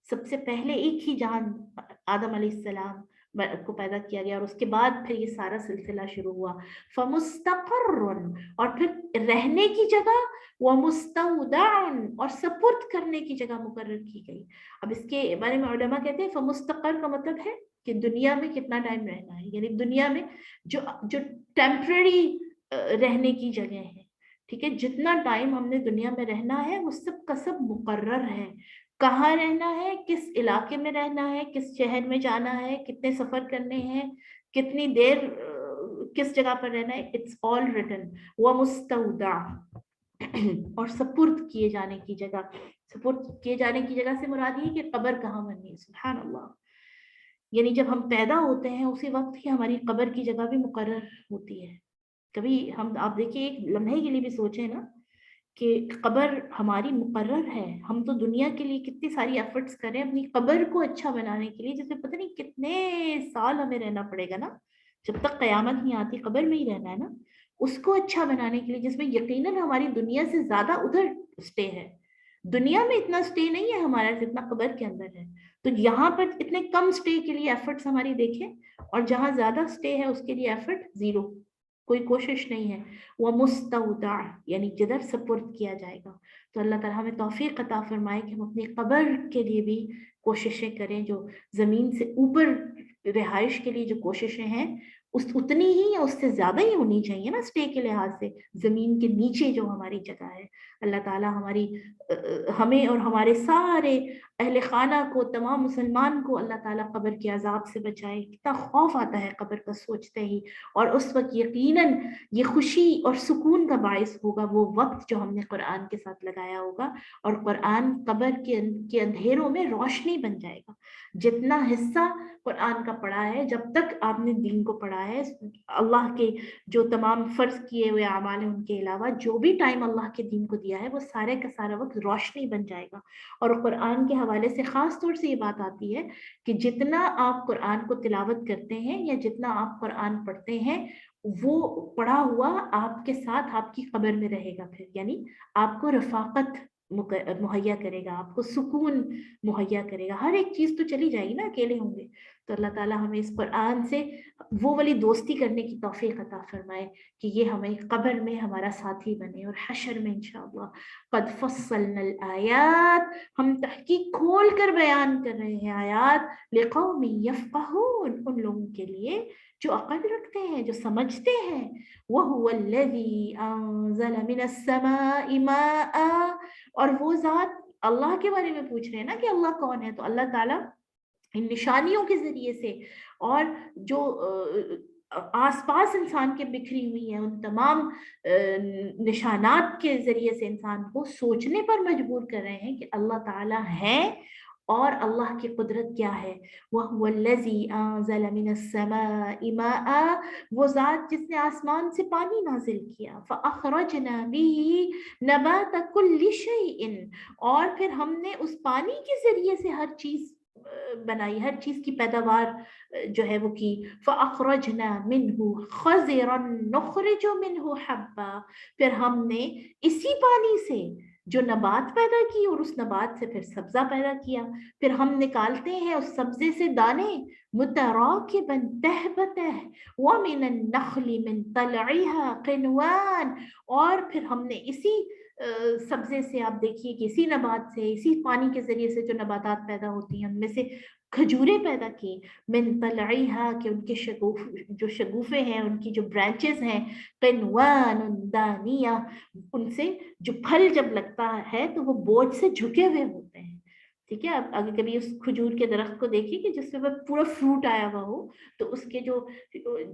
سب سے پہلے ایک ہی جان آدم علیہ السلام کو پیدا کیا گیا، اور اس کے بعد پھر یہ سارا سلسلہ شروع ہوا. فَمُسْتَقَرٌّ. اور پھر رہنے کی جگہ، وَمُسْتَوْدَعٌ. اور سپرد کرنے کی جگہ مقرر کی گئی. اب اس کے بارے میں علماء کہتے ہیں فَمُسْتَقَر کا مطلب ہے کہ دنیا میں کتنا ٹائم رہنا ہے، یعنی دنیا میں جو ٹیمپرری رہنے کی جگہ ہے. ٹھیک ہے، جتنا ٹائم ہم نے دنیا میں رہنا ہے وہ سب کا سب مقرر ہے. کہاں رہنا ہے، کس علاقے میں رہنا ہے، کس شہر میں جانا ہے، کتنے سفر کرنے ہیں، کتنی دیر کس جگہ پر رہنا ہے. It's all written. وَمُسْتَوْدَعٌ. اور سپرد کیے جانے کی جگہ. سپرد کیے جانے کی جگہ سے مراد یہ کہ قبر کہاں بننی ہے. سبحان اللہ. یعنی جب ہم پیدا ہوتے ہیں اسی وقت ہی ہماری قبر کی جگہ بھی مقرر ہوتی ہے. کبھی ہم آپ دیکھیے ایک لمحے کے لیے بھی سوچیں نا کہ قبر ہماری مقرر ہے. ہم تو دنیا کے لیے کتنی ساری ایفرٹس کریں اپنی قبر کو اچھا بنانے کے لیے، جس میں پتہ نہیں کتنے سال ہمیں رہنا پڑے گا نا. جب تک قیامت نہیں آتی قبر میں ہی رہنا ہے نا. اس کو اچھا بنانے کے لیے جس میں یقیناً ہماری دنیا سے زیادہ ادھر اسٹے ہے. دنیا میں اتنا اسٹے نہیں ہے ہمارا جتنا قبر کے اندر ہے. تو یہاں پر اتنے کم اسٹے کے لیے ایفرٹس ہماری دیکھیں، اور جہاں زیادہ اسٹے ہے اس کے لیے ایفرٹ زیرو، کوئی کوشش نہیں ہے. وہ مستودع یعنی جدھر سپرد کیا جائے گا. تو اللہ تعالیٰ ہمیں توفیق عطا فرمائے کہ ہم اپنی قبر کے لیے بھی کوششیں کریں. جو زمین سے اوپر رہائش کے لیے جو کوششیں ہیں اتنی ہی یا اس سے زیادہ ہی ہونی چاہیے نا اسٹے کے لحاظ سے. زمین کے نیچے جو ہماری جگہ ہے، اللہ تعالیٰ ہمیں اور ہمارے سارے اہل خانہ کو، تمام مسلمان کو اللہ تعالیٰ قبر کے عذاب سے بچائے. کتنا خوف آتا ہے قبر کا سوچتے ہی، اور اس وقت یقیناً یہ خوشی اور سکون کا باعث ہوگا وہ وقت جو ہم نے قرآن کے ساتھ لگایا ہوگا. اور قرآن قبر کے اندھیروں میں روشنی بن جائے گا. جتنا حصہ قرآن کا پڑھا ہے، جب تک آپ نے دین کو پڑھا ہے، اللہ کے جو تمام فرض کیے ہوئے اعمال ہیں ان کے علاوہ جو بھی ٹائم اللہ کے دین کو دیا ہے، وہ سارے کا سارا وقت روشنی بن جائے گا. اور قرآن کے حوالے سے خاص طور سے یہ بات آتی ہے کہ جتنا آپ قرآن کو تلاوت کرتے ہیں یا جتنا آپ قرآن پڑھتے ہیں، وہ پڑھا ہوا آپ کے ساتھ آپ کی قبر میں رہے گا. پھر یعنی آپ کو رفاقت مہیا کرے گا، آپ کو سکون مہیا کرے گا. ہر ایک چیز تو چلی جائے گی نا، اکیلے ہوں گے تو اللہ تعالیٰ ہمیں اس قرآن سے وہ والی دوستی کرنے کی توفیق عطا فرمائے کہ یہ ہمیں قبر میں ہمارا ساتھی بنے اور حشر میں انشاءاللہ۔ قد فصلنا الآیات، ہم تحقیق کھول کر بیان کر رہے ہیں آیات، لقوم یفقہون، ان لوگوں کے لیے جو عقل رکھتے ہیں، جو سمجھتے ہیں۔ وَهُوَ الَّذِي أَنزَلَ مِنَ السَّمَاءِ مَاءً، اور وہ ذات، اللہ کے بارے میں پوچھ رہے ہیں نا کہ اللہ کون ہے، تو اللہ تعالیٰ ان نشانیوں کے ذریعے سے اور جو آس پاس انسان کے بکھری ہوئی ہیں ان تمام نشانات کے ذریعے سے انسان کو سوچنے پر مجبور کر رہے ہیں کہ اللہ تعالیٰ ہے اور اللہ کی قدرت کیا ہے۔ وَهُوَ الَّذِي أَنزَلَ مِنَ السَّمَاءِ مَاءً، وہ ذات جس نے آسمان سے پانی نازل کیا، فَأَخْرَجْنَا بِهِ نَبَاتَ كُلِّ شَيْءٍ، اور پھر ہم نے اس پانی کے ذریعے سے ہر چیز بنائی، ہر چیز کی پیداوار جو ہے وہ کی۔ فَأَخْرَجْنَا مِنْهُ خَضِرًا نُخْرِجُ مِنْهُ حَبًّا، پھر ہم نے اسی پانی سے جو نبات پیدا کی اور اس نبات سے پھر سبزہ پیدا کیا، پھر ہم نکالتے ہیں اس سبزے سے دانے، متراکباً تہبتہ ومن النخل من طلعها قنوان، اور پھر ہم نے اسی سبزے سے، آپ دیکھیے کہ اسی نبات سے، اسی پانی کے ذریعے سے جو نباتات پیدا ہوتی ہیں ان میں سے کھجوریں پیدا کی، من طلعها، کہ ان کے جو شگوفے ہیں، ان کی جو برانچز ہیں، قنوان دانیہ، ان سے جو پھل جب لگتا ہے تو وہ بوجھ سے جھکے ہوئے ہوتے ہیں۔ ٹھیک ہے، اب اگر کبھی اس کھجور کے درخت کو دیکھیے کہ جس پہ پورا فروٹ آیا ہوا ہو تو اس کے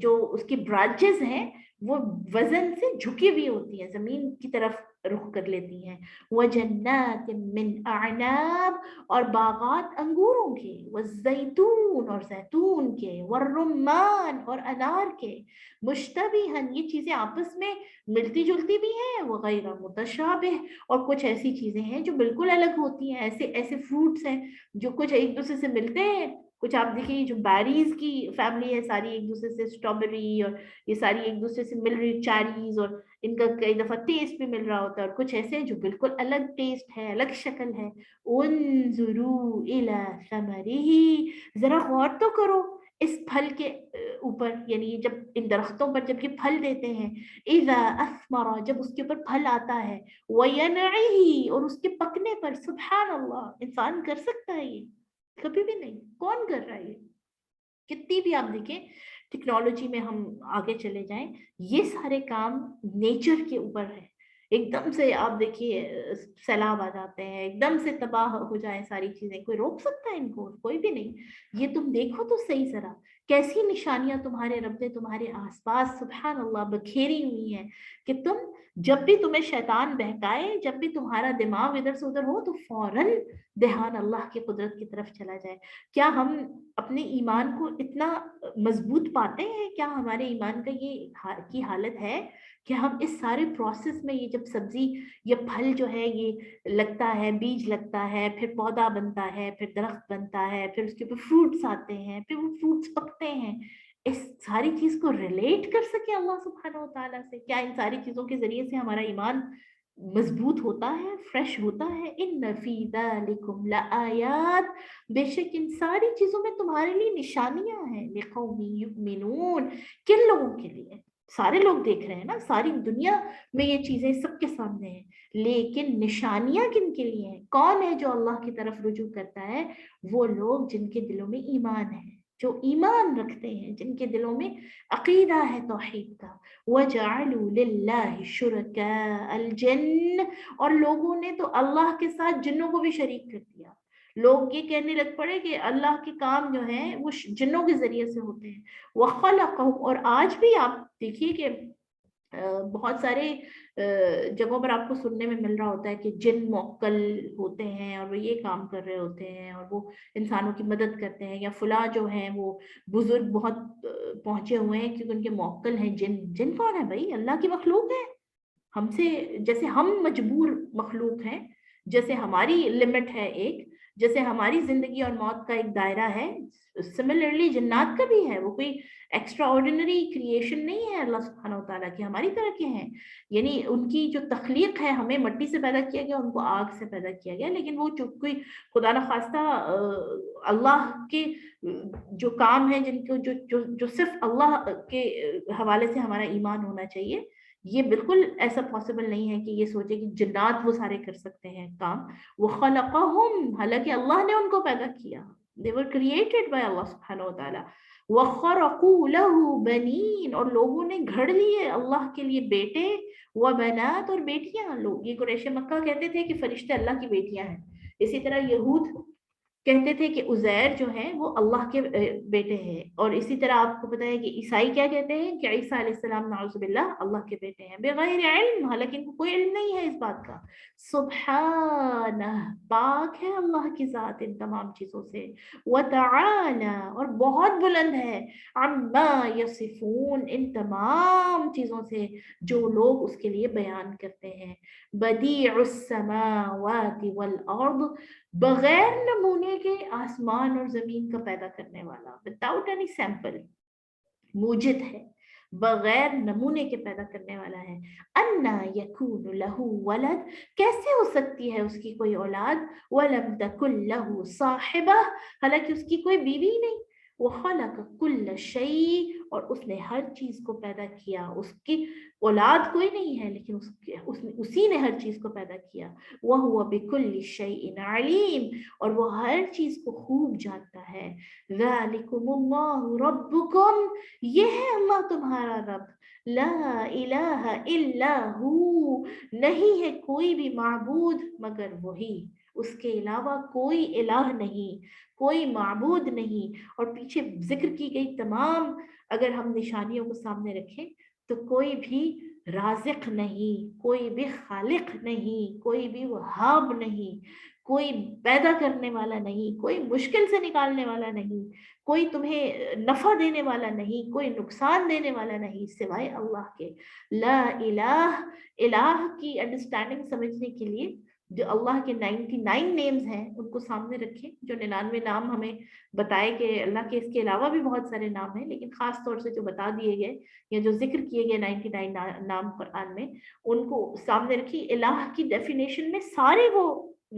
جو اس کی برانچز ہیں وہ وزن سے جھکی ہوئی ہوتی ہیں، زمین کی طرف رخ کر لیتی ہیں۔ وَجَنَّاتٍ مِّنْ أَعْنَابٍ، اور باغات انگوروں کے، وَالزَّيْتُونَ، اور زیتون کے، وَالرُّمَّانِ، اور انار کے، مشتبہاً، یہ چیزیں آپس میں ملتی جلتی بھی ہیں، وغیرہ متشابہ، اور کچھ ایسی چیزیں ہیں جو بالکل الگ ہوتی ہیں، ایسے فروٹس ہیں جو کچھ ایک دوسرے سے ملتے ہیں، کچھ آپ دیکھیے جو بیریز کی فیملی ہے ساری ایک دوسرے سے، اسٹرابیری اور یہ ساری ایک دوسرے سے مل رہی، چیریز، اور ان کا کئی دفعہ ٹیسٹ بھی مل رہا ہوتا ہے، اور کچھ ایسے جو بالکل الگ ٹیسٹ ہے، الگ شکل ہے۔ انظروا الی ثمرہ، ذرا غور تو کرو اس پھل کے اوپر، یعنی جب ان درختوں پر جب یہ پھل دیتے ہیں، اذا اثمر، جب اس کے اوپر پھل آتا ہے، وینعہ، اور اس کے پکنے پر، سبحان اللہ، انسان کر سکتا ہے یہ؟ کبھی بھی نہیں۔ کون کر رہا ہے یہ؟ کتنی بھی آپ دیکھیں ٹیکنالوجی میں ہم آگے چلے جائیں، یہ سارے کام نیچر کے اوپر ہے۔ ایک دم سے آپ دیکھیے سیلاب آ جاتے ہیں، ایک دم سے تباہ ہو جائیں ساری چیزیں، کوئی روک سکتا ہے ان کو؟ کوئی بھی نہیں۔ یہ تم دیکھو تو صحیح ذرا، کیسی نشانیاں تمہارے رب نے تمہارے آس پاس سبحان اللہ بکھیری ہوئی ہیں، کہ تم جب بھی تمہیں شیطان بہکائے، جب بھی تمہارا دماغ ادھر سے ادھر ہو تو فوراً دھیان اللہ کی قدرت کی طرف چلا جائے۔ کیا ہم اپنے ایمان کو اتنا مضبوط پاتے ہیں؟ کیا ہمارے ایمان کا یہ حالت ہے کہ ہم اس سارے پروسیس میں، یہ جب سبزی یا پھل جو ہے یہ لگتا ہے، بیج لگتا ہے، پھر پودا بنتا ہے، پھر درخت بنتا ہے، پھر اس کے اوپر فروٹس آتے ہیں، پھر وہ فروٹس پکتے ہیں، اس ساری چیز کو ریلیٹ کر سکے اللہ سبحانہ و تعالیٰ سے؟ کیا ان ساری چیزوں کے ذریعے سے ہمارا ایمان مضبوط ہوتا ہے، فریش ہوتا ہے؟ ان فی ذالکم لآیات، بے شک ان ساری چیزوں میں تمہارے لیے نشانیاں ہیں، لقوم یؤمنون، کن لوگوں کے لیے؟ سارے لوگ دیکھ رہے ہیں نا، ساری دنیا میں یہ چیزیں سب کے سامنے ہیں، لیکن نشانیاں کن کے لیے ہیں؟ کون ہے جو اللہ کی طرف رجوع کرتا ہے؟ وہ لوگ جن کے دلوں میں ایمان ہے، جو ایمان رکھتے ہیں، جن کے دلوں میں عقیدہ ہے توحید کا۔ وَجَعَلُوا لِلَّهِ شُرَكَاءَ الْجِنَّ، اور لوگوں نے تو اللہ کے ساتھ جنوں کو بھی شریک کر دیا۔ لوگ یہ کہنے لگ پڑے کہ اللہ کے کام جو ہیں وہ جنوں کے ذریعے سے ہوتے ہیں۔ وَخَلَقَهُمْ، اور آج بھی آپ دیکھیے کہ بہت سارے جگہوں پر آپ کو سننے میں مل رہا ہوتا ہے کہ جن موکل ہوتے ہیں اور وہ یہ کام کر رہے ہوتے ہیں اور وہ انسانوں کی مدد کرتے ہیں، یا فلاں جو ہیں وہ بزرگ بہت پہنچے ہوئے ہیں کیونکہ ان کے موکل ہیں جن۔ جن کون ہے بھائی؟ اللہ کی مخلوق ہے، ہم سے جیسے ہم مجبور مخلوق ہیں، جیسے ہماری لمٹ ہے ایک، جیسے ہماری زندگی اور موت کا ایک دائرہ ہے، سملرلی جنات کا بھی ہے. وہ کوئی ایکسٹرا آرڈینری کریشن نہیں ہے اللہ سبحانہ وتعالیٰ کی، ہماری طرح کے ہیں. یعنی ان کی جو تخلیق ہے، ہمیں مٹی سے پیدا کیا گیا، ان کو آگ سے پیدا کیا گیا. لیکن وہ جو کوئی خدا نخواستہ اللہ کے جو کام ہے، جن کو جو صرف اللہ کے حوالے سے ہمارا ایمان ہونا چاہیے، یہ بالکل ایسا پاسبل نہیں ہے کہ یہ سوچے کہ جنات وہ سارے کر سکتے ہیں کام. وَخَلَقَهُمْ، حالانکہ اللہ نے ان کو پیدا کیا. They were created by Allah سبحانہ وتعالیٰ. وَخَرَقُوا لَهُ بَنِينَ، اور لوگوں نے گھڑ لیے اللہ کے لیے بیٹے، وَبَنَاتٍ، اور بیٹیاں. لوگ یہ قریش مکہ کہتے تھے کہ فرشتے اللہ کی بیٹیاں ہیں. اسی طرح یہود کہتے تھے کہ عزیر جو ہیں وہ اللہ کے بیٹے ہیں. اور اسی طرح آپ کو پتہ ہے کہ عیسائی کیا کہتے ہیں کہ عیسیٰ علیہ السلام نعوذ باللہ اللہ کے بیٹے ہیں بغیر علم، حالانکہ ان کو کوئی علم نہیں ہے اس بات کا. سبحانہ، پاک ہے اللہ کی ذات ان تمام چیزوں سے. وتعالی، اور بہت بلند ہے. عما یصفون، ان تمام چیزوں سے جو لوگ اس کے لیے بیان کرتے ہیں. بدیع السماوات والارض، بغیر نمونے کے آسمان اور زمین کا پیدا کرنے والا. وداؤٹ اینی سیمپل، موجد ہے، بغیر نمونے کے پیدا کرنے والا ہے. انا یکون لہ ولد، کیسے ہو سکتی ہے اس کی کوئی اولاد. ولم تکن لہ صاحبہ، حالانکہ اس کی کوئی بیوی نہیں. وخلق کل شیء، اور اس نے ہر چیز کو پیدا کیا. اس کی اولاد کوئی نہیں ہے لیکن اسی نے ہر چیز کو پیدا کیا. وہو بکل شیء علیم، اور وہ ہر چیز کو خوب جانتا ہے. ذالکم اللہ ربکم، یہ ہے اللہ تمہارا رب. لا الہ الا ہو، نہیں ہے کوئی بھی معبود مگر وہی، اس کے علاوہ کوئی الہ نہیں، کوئی معبود نہیں. اور پیچھے ذکر کی گئی تمام اگر ہم نشانیوں کو سامنے رکھیں تو کوئی بھی رازق نہیں، کوئی بھی خالق نہیں، کوئی بھی وہاب نہیں، کوئی پیدا کرنے والا نہیں، کوئی مشکل سے نکالنے والا نہیں، کوئی تمہیں نفع دینے والا نہیں، کوئی نقصان دینے والا نہیں سوائے اللہ کے. لا الہ، الہ کی انڈرسٹینڈنگ سمجھنے کے لیے جو اللہ کے 99 نیمز ہیں ان کو سامنے رکھیں. جو 99 نام ہمیں بتائے کہ اللہ کے اس کے علاوہ بھی بہت سارے نام ہیں، لیکن خاص طور سے جو بتا دیے گئے یا جو ذکر کیے گئے 99 نام قرآن میں، ان کو سامنے رکھی. الہ کی ڈیفینیشن میں سارے وہ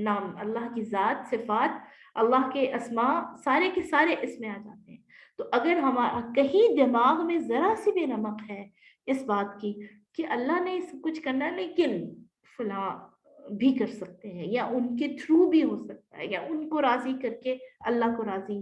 نام، اللہ کی ذات، صفات، اللہ کے اسماء، سارے کے سارے اس میں آ جاتے ہیں. تو اگر ہمارا کہیں دماغ میں ذرا سی بھی رمق ہے اس بات کی کہ اللہ نے سب کچھ کرنا لیکن فلاں بھی کر سکتے ہیں، یا ان کے تھرو بھی ہو سکتا ہے، یا ان کو راضی کر کے اللہ کو راضی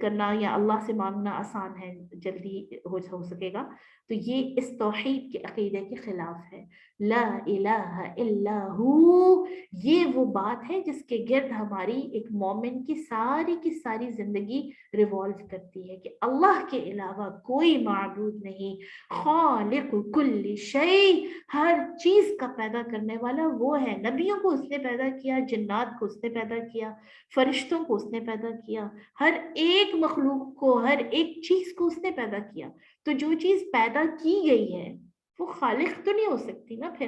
کرنا یا اللہ سے مانگنا آسان ہے، جلدی ہو سکے گا، تو یہ اس توحید کے عقیدے کے خلاف ہے. لا الہ الا ہو، یہ وہ بات ہے جس کے گرد ہماری ایک مومن کی ساری زندگی ریوالو کرتی ہے کہ اللہ کے علاوہ کوئی معبود نہیں. خالق کل شیء، ہر چیز کا پیدا کرنے والا وہ ہے. نبیوں کو اس نے پیدا کیا، جنات کو اس نے پیدا کیا، فرشتوں کو اس نے پیدا کیا، ہر ایک مخلوق کو، ہر ایک چیز کو اس نے پیدا کیا. تو جو چیز پیدا کی گئی ہے وہ خالق تو نہیں ہو سکتی نا پھر،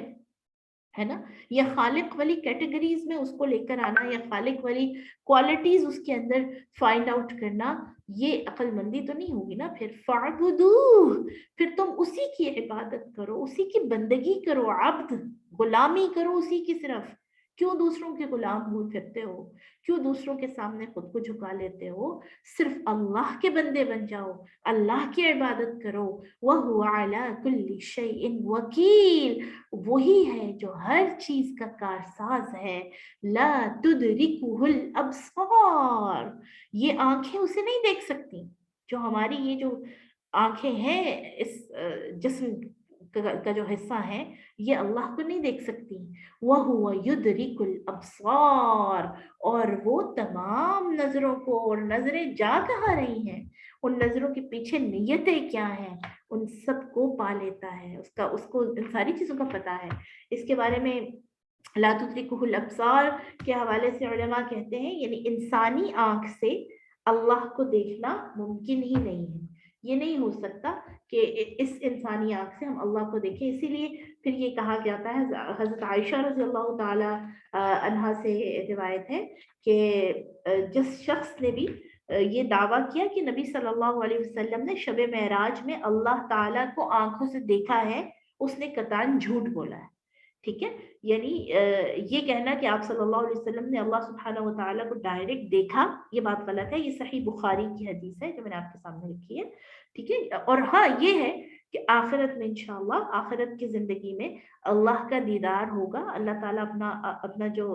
ہے نا. یا خالق والی کیٹیگریز میں اس کو لے کر آنا، یا خالق والی کوالٹیز اس کے اندر فائنڈ آؤٹ کرنا، یہ عقل مندی تو نہیں ہوگی نا پھر. فَاعْبُدُوهُ، پھر تم اسی کی عبادت کرو، اسی کی بندگی کرو، عبد، غلامی کرو اسی کی صرف. کیوں دوسروں کے غلام ہوئے پھرتے ہو؟ کیوں دوسروں کے سامنے خود کو جھکا لیتے ہو؟ صرف اللہ کے بندے بن جاؤ، اللہ کی عبادت کرو. وَهُوَ عَلَى كُلِّ شَيْءٍ وَكِيلٌ، وہی ہے جو ہر چیز کا کارساز ہے. لا تدرکہ الابصار، یہ آنکھیں اسے نہیں دیکھ سکتی. جو ہماری یہ جو آنکھیں ہیں اس جسم کا جو حصہ ہے یہ اللہ کو نہیں دیکھ سکتی. وَهُوَ يُدْرِكُ الْأَبْصَارَ، اور وہ تمام نظروں کو، اور نظریں جا کہاں رہی ہیں، ان نظروں کے پیچھے نیتیں کیا ہیں، ان سب کو پا لیتا ہے. اس کو ان ساری چیزوں کا پتہ ہے. اس کے بارے میں لا تدرکہ الابصار کے حوالے سے علماء کہتے ہیں یعنی انسانی آنکھ سے اللہ کو دیکھنا ممکن ہی نہیں ہے. یہ نہیں ہو سکتا کہ اس انسانی آنکھ سے ہم اللہ کو دیکھیں. اسی لیے پھر یہ کہا جاتا ہے, حضرت عائشہ رضی اللہ تعالی عنہا سے روایت ہے کہ جس شخص نے بھی یہ دعویٰ کیا کہ نبی صلی اللہ علیہ وسلم نے شب معراج میں اللہ تعالیٰ کو آنکھوں سے دیکھا ہے, اس نے قطعاً جھوٹ بولا ہے. ٹھیک ہے, یعنی یہ کہنا کہ آپ صلی اللہ علیہ وسلم نے اللہ سبحانہ و تعالیٰ کو ڈائریکٹ دیکھا, یہ بات غلط ہے. یہ صحیح بخاری کی حدیث ہے جو میں نے آپ کے سامنے رکھی ہے. ٹھیک ہے, اور ہاں یہ ہے کہ آخرت میں انشاءاللہ, آخرت کی زندگی میں اللہ کا دیدار ہوگا. اللہ تعالیٰ اپنا جو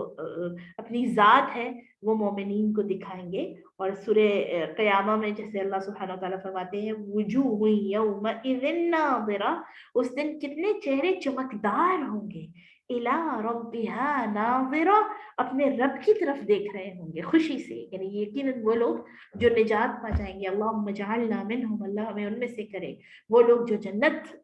اپنی ذات ہے وہ مومنین کو دکھائیں گے. اور سورہ قیامہ میں جیسے اللہ سبحانہ وتعالیٰ فرماتے ہیں وجوہ یومئذ ناظرہ, اس دن کتنے چہرے چمکدار ہوں گے, الی ربہا ناظرہ, اپنے رب کی طرف دیکھ رہے ہوں گے خوشی سے. یعنی یقیناً وہ لوگ جو نجات پا جائیں گے, اللہم اجعلنا منہم, اللہ ہمیں ان میں سے کرے, وہ لوگ جو جنت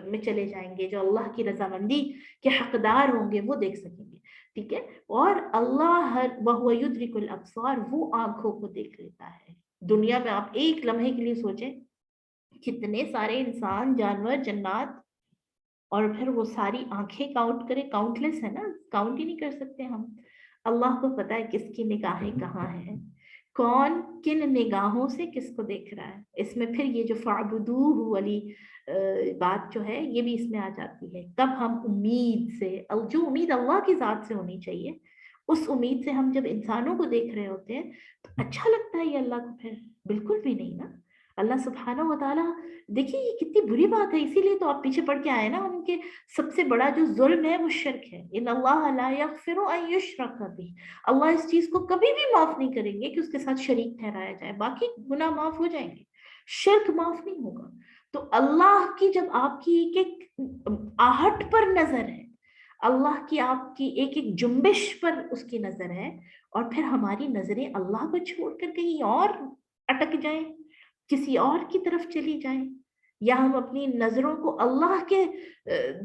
میں چلے جائیں گے, جو اللہ کی رضامندی کے حقدار ہوں گے, وہ دیکھ سکیں گے. ٹھیک ہے, اور اللہ وہو یدرک الابصار, وہ آنکھوں کو دیکھ لیتا ہے. دنیا میں آپ ایک لمحے کے لیے سوچیں, کتنے سارے انسان, جانور, جنات, اور پھر وہ ساری آنکھیں کاؤنٹ کرے, کاؤنٹ لیس ہے نا, کاؤنٹ ہی نہیں کر سکتے ہم. اللہ کو پتا ہے کس کی نگاہیں کہاں ہیں, کون کن نگاہوں سے کس کو دیکھ رہا ہے. اس میں پھر یہ جو فاعبدوہ والی بات جو ہے یہ بھی اس میں آ جاتی ہے. تب ہم امید سے, جو امید اللہ کی ذات سے ہونی چاہیے, اس امید سے ہم جب انسانوں کو دیکھ رہے ہوتے ہیں تو اچھا لگتا ہے یہ اللہ کو؟ پھر بالکل بھی نہیں نا. اللہ سبحانہ و تعالیٰ, دیکھیے یہ کتنی بری بات ہے. اسی لیے تو آپ پیچھے پڑھ کے آئے نا, ان کے سب سے بڑا جو ظلم ہے وہ شرک ہے. ان اللہ لا یغفر ان یشرک بہ, اللہ اس چیز کو کبھی بھی معاف نہیں کریں گے کہ اس کے ساتھ شریک ٹھہرایا جائے. باقی گناہ معاف ہو جائیں گے, شرک معاف نہیں ہوگا. تو اللہ کی جب آپ کی ایک ایک آہٹ پر نظر ہے, اللہ کی آپ کی ایک ایک جنبش پر اس کی نظر ہے, اور پھر ہماری نظریں اللہ کو چھوڑ کر کہیں اور اٹک جائیں, کسی اور کی طرف چلی جائیں, یا ہم اپنی نظروں کو اللہ کے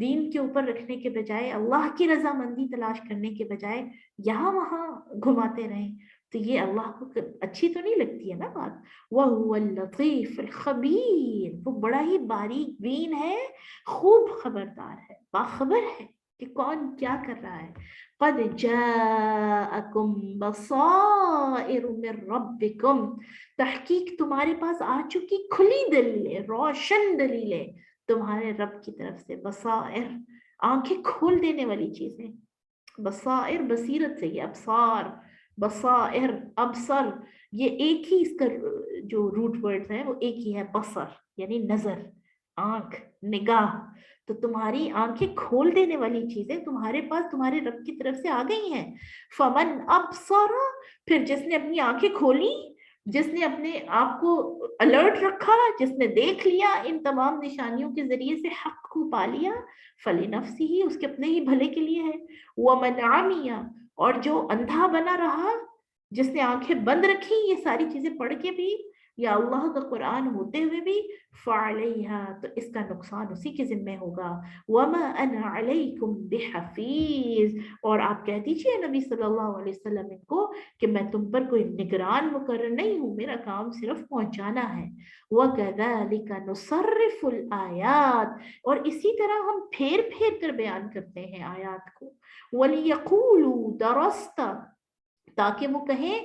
دین کے اوپر رکھنے کے بجائے, اللہ کی رضامندی تلاش کرنے کے بجائے یہاں وہاں گھماتے رہیں, تو یہ اللہ کو اچھی تو نہیں لگتی ہے نا بات. وَهُوَ اللَّطِيفُ الْخَبِيرُ, وہ بڑا ہی باریک بین ہے, خوب خبردار ہے, باخبر ہے کہ کون کیا کر رہا ہے. قَدْ جَاءَكُمْ بَصَائِرُ مِنْ رَبِّكُمْ, تحقیق تمہارے پاس آ چکی کھلی دلیلیں, روشن دلیلیں تمہارے رب کی طرف سے. بصائر, آنکھیں کھول دینے والی چیزیں. بصائر بصیرت سے, یہ ابصار, بصائر, ابصر, یہ ایک ہی اس کا جو روٹ ورڈ ہے وہ ایک ہی ہے, بصر یعنی نظر, آنکھ, نگاہ. تو تمہاری آنکھیں کھول دینے والی چیزیں تمہارے پاس تمہارے رب کی طرف سے آ گئی ہیں. فمن ابصر, پھر جس نے اپنی آنکھیں کھولی, جس نے اپنے آپ کو الرٹ رکھا, جس نے دیکھ لیا ان تمام نشانیوں کے ذریعے سے, حق کو پا لیا, فلنفسہ, اس کے اپنے ہی بھلے کے لیے ہے. ومن عمی, اور جو اندھا بنا رہا, جس نے آنکھیں بند رکھی یہ ساری چیزیں پڑھ کے بھی یا اللہ کا قرآن ہوتے ہوئے بھی, فعلیہا, تو اس کا نقصان اسی کے ذمہ ہوگا. وما انا علیکم بحفیظ, اور آپ کہہ دیجئے نبی صلی اللہ علیہ وسلم کو کہ میں تم پر کوئی نگران مقرر نہیں ہوں, میرا کام صرف پہنچانا ہے. وَكَذَلِكَ نُصَرِّفُ الْآيَاتِ, اور اسی طرح ہم پھیر پھیر کر بیان کرتے ہیں آیات کو. وَلِيَقُولُوا دَرَسْتَ, تاکہ وہ کہیں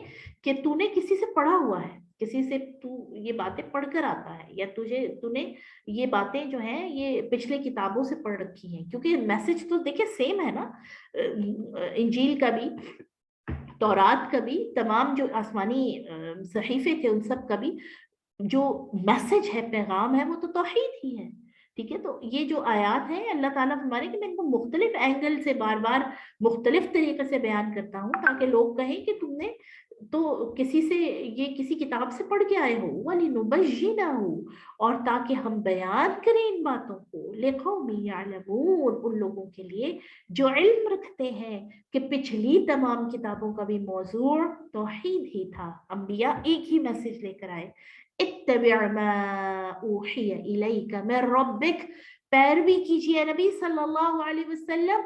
کہ تو نے کسی سے پڑھا ہوا ہے, کسی سے تو یہ باتیں پڑھ کر آتا ہے, یا تو نے یہ باتیں جو ہیں یہ پچھلے کتابوں سے پڑھ رکھی ہیں. کیونکہ میسج تو دیکھیں سیم ہے نا, انجیل کا بھی, تورات کا بھی, تمام جو آسمانی صحیفے تھے ان سب کا بھی جو میسج ہے, پیغام ہے, وہ تو توحید ہی ہے. ٹھیک ہے, تو یہ جو آیات ہیں اللہ تعالیٰ ہمارے کہ میں ان کو مختلف اینگل سے بار بار مختلف طریقے سے بیان کرتا ہوں تاکہ لوگ کہیں کہ تم نے تو کسی سے یہ کسی کتاب سے پڑھ کے آئے ہو. وَلِنُبَيِّنَهُ, اور تاکہ ہم بیان کریں ان باتوں کو, لِقَوْمٍ يَعْلَمُونَ, ان لوگوں کے لیے جو علم رکھتے ہیں کہ پچھلی تمام کتابوں کا بھی موضوع توحید ہی تھا, انبیاء ایک ہی میسج لے کر آئے. اتبع ما اوحی الیک من ربک, پیروی کیجئے نبی صلی اللہ علیہ وسلم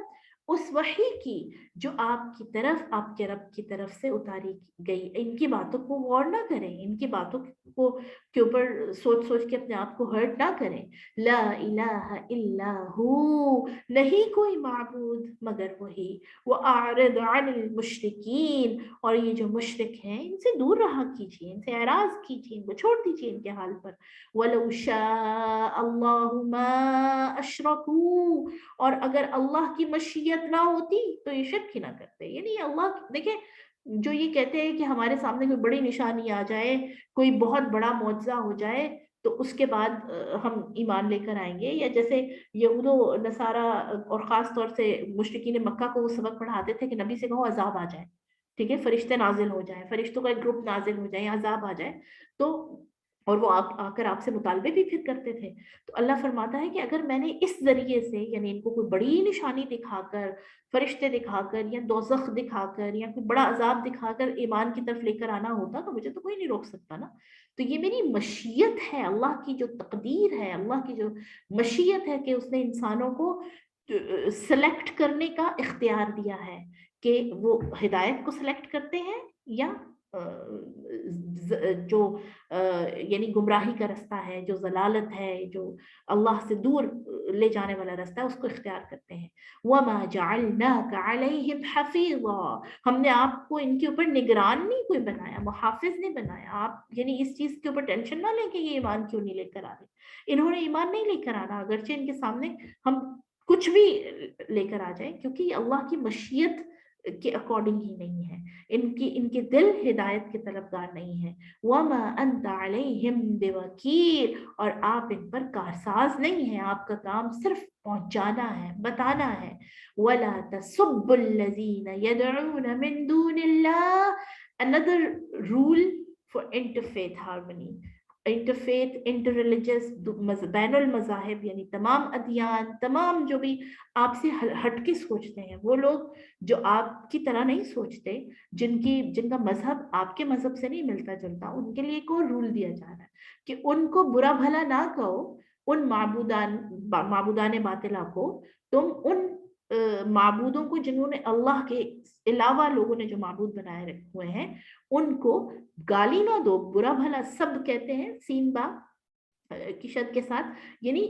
اس وحی کی جو آپ کی طرف آپ کے رب کی طرف سے اتاری گئی. ان کی باتوں کو غور نہ کریں, ان کی باتوں کو کے اوپر سوچ سوچ کے اپنے آپ کو ہرٹ نہ کریں. لا الہ الا ہو, نہیں کوئی معبود مگر وہی. وَأَعْرِضْ عَنِ الْمُشْرِكِينَ, اور یہ جو مشرک ہیں ان سے دور رہا کیجیے, ان سے اعراض کیجیے, ان کو چھوڑ دیجیے ان کے حال پر. وَلَوْ شَاءَ اللَّهُ مَا أَشْرَكُوا, اور اگر اللہ کی مشیت نہ ہوتی تو یہ شرک ہی نہ کرتے. یعنی اللہ دیکھیں, جو یہ کہتے ہیں کہ ہمارے سامنے کوئی بڑی نشانی آ جائے, کوئی بہت بڑا معجزہ ہو جائے تو اس کے بعد ہم ایمان لے کر آئیں گے, یا جیسے یہود و نصارہ اور خاص طور سے مشرکین مکہ کو وہ سبق پڑھاتے تھے کہ نبی سے کہو عذاب آ جائے, ٹھیک ہے, فرشتے نازل ہو جائیں, فرشتوں کا ایک گروپ نازل ہو جائے, عذاب آ جائے تو, اور وہ آ کر آپ سے مطالبے بھی پھر کرتے تھے. تو اللہ فرماتا ہے کہ اگر میں نے اس ذریعے سے, یعنی ان کو کوئی بڑی نشانی دکھا کر, فرشتے دکھا کر, یا دوزخ دکھا کر, یا کوئی بڑا عذاب دکھا کر ایمان کی طرف لے کر آنا ہوتا تو مجھے تو کوئی نہیں روک سکتا نا. تو یہ میری مشیت ہے, اللہ کی جو تقدیر ہے, اللہ کی جو مشیت ہے کہ اس نے انسانوں کو سلیکٹ کرنے کا اختیار دیا ہے کہ وہ ہدایت کو سلیکٹ کرتے ہیں یا جو یعنی گمراہی کا رستہ ہے, جو ضلالت ہے, جو اللہ سے دور لے جانے والا رستہ ہے, اس کو اختیار کرتے ہیں. وَمَا جَعَلْنَاكَ عَلَيْهِمْ حَفِيظًا, ہم نے آپ کو ان کے اوپر نگران نہیں کوئی بنایا, محافظ نہیں بنایا. آپ یعنی اس چیز کے اوپر ٹینشن نہ لیں کہ یہ ایمان کیوں نہیں لے کر آ رہے. انہوں نے ایمان نہیں لے کر آنا, اگرچہ ان کے سامنے ہم کچھ بھی لے کر آ جائیں, کیونکہ یہ اللہ کی مشیت کے اکارڈنگ ہی نہیں ہے. ان کے دل ہدایت کے طلبگار نہیں ہے. وَمَا أَنْتَ عَلَيْهِمْ بِوَكِيلٍ, اور آپ ان پر کارساز نہیں ہیں, آپ کا کام صرف پہنچانا ہے, بتانا ہے. وَلَا تَسُبُّ الَّذِينَ يَدْعُونَ مِن دُونِ اللَّهِ, another rule for interfaith harmony. Interfaith, interreligious, بین المذاہب, یعنی تمام ادیان, تمام جو بھی آپ سے ہٹ کے سوچتے ہیں, وہ لوگ جو آپ کی طرح نہیں سوچتے, جن کا مذہب آپ کے مذہب سے نہیں ملتا جلتا, ان کے لیے ایک اور رول دیا جا رہا ہے کہ ان کو برا بھلا نہ کہو. ان معبودان باطلہ کو تم ان معبودوں کو جنہوں نے اللہ کے علاوہ لوگوں نے جو معبود بنائے ہوئے ہیں, ان کو گالی نہ دو, برا بھلا سب کہتے ہیں سین با کی شد کے ساتھ, یعنی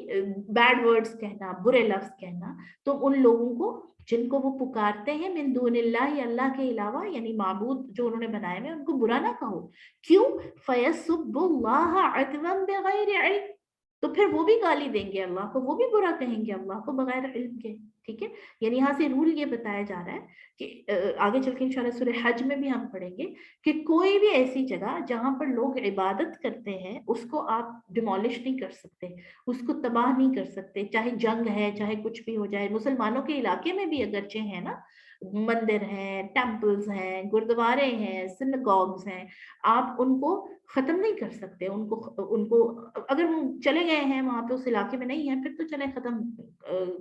بیڈ ورڈز کہنا, برے لفظ کہنا. تو ان لوگوں کو جن کو وہ پکارتے ہیں من دون اللہ, اللہ کے علاوہ, یعنی معبود جو انہوں نے بنائے ہوئے, ان کو برا نہ کہو. کیوں؟ فَيَسُبُّ اللَّهَ عَدْوًا بِغَيْرِ عِلْمٍ, تو پھر وہ بھی گالی دیں گے اللہ کو, وہ بھی برا کہیں گے اللہ کو بغیر علم کے. ٹھیک ہے, یعنی یہاں سے رول یہ بتایا جا رہا ہے کہ آگے چل کے انشاءاللہ سورہ حج میں بھی ہم پڑھیں گے کہ کوئی بھی ایسی جگہ جہاں پر لوگ عبادت کرتے ہیں اس کو آپ ڈیمولش نہیں کر سکتے, اس کو تباہ نہیں کر سکتے, چاہے جنگ ہے, چاہے کچھ بھی ہو جائے. مسلمانوں کے علاقے میں بھی اگرچہ ہے نا, مندر ہیں, ٹیمپلز ہیں, گردوارے ہیں, سنگوگز ہیں, آپ ان کو ختم نہیں کر سکتے. ان کو اگر وہ چلے گئے ہیں وہاں پہ, اس علاقے میں نہیں ہے, پھر تو چلے ختم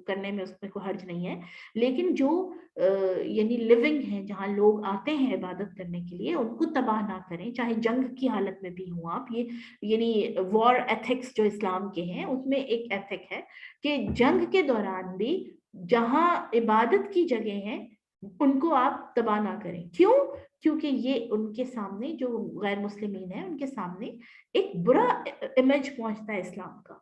کرنے میں اس میں کوئی حرج نہیں ہے. لیکن جو یعنی لیونگ ہیں, جہاں لوگ آتے ہیں عبادت کرنے کے لیے, ان کو تباہ نہ کریں, چاہے جنگ کی حالت میں بھی ہوں آپ. یہ یعنی وار ایتھکس جو اسلام کے ہیں اس میں ایک ایتھک ہے کہ جنگ کے دوران بھی جہاں عبادت کی جگہ ہیں ان کو آپ تباہ نہ کریں. کیوں؟ کیونکہ یہ ان کے سامنے جو غیر مسلمین ہیں, ان کے سامنے ایک برا امیج پہنچتا ہے اسلام کا.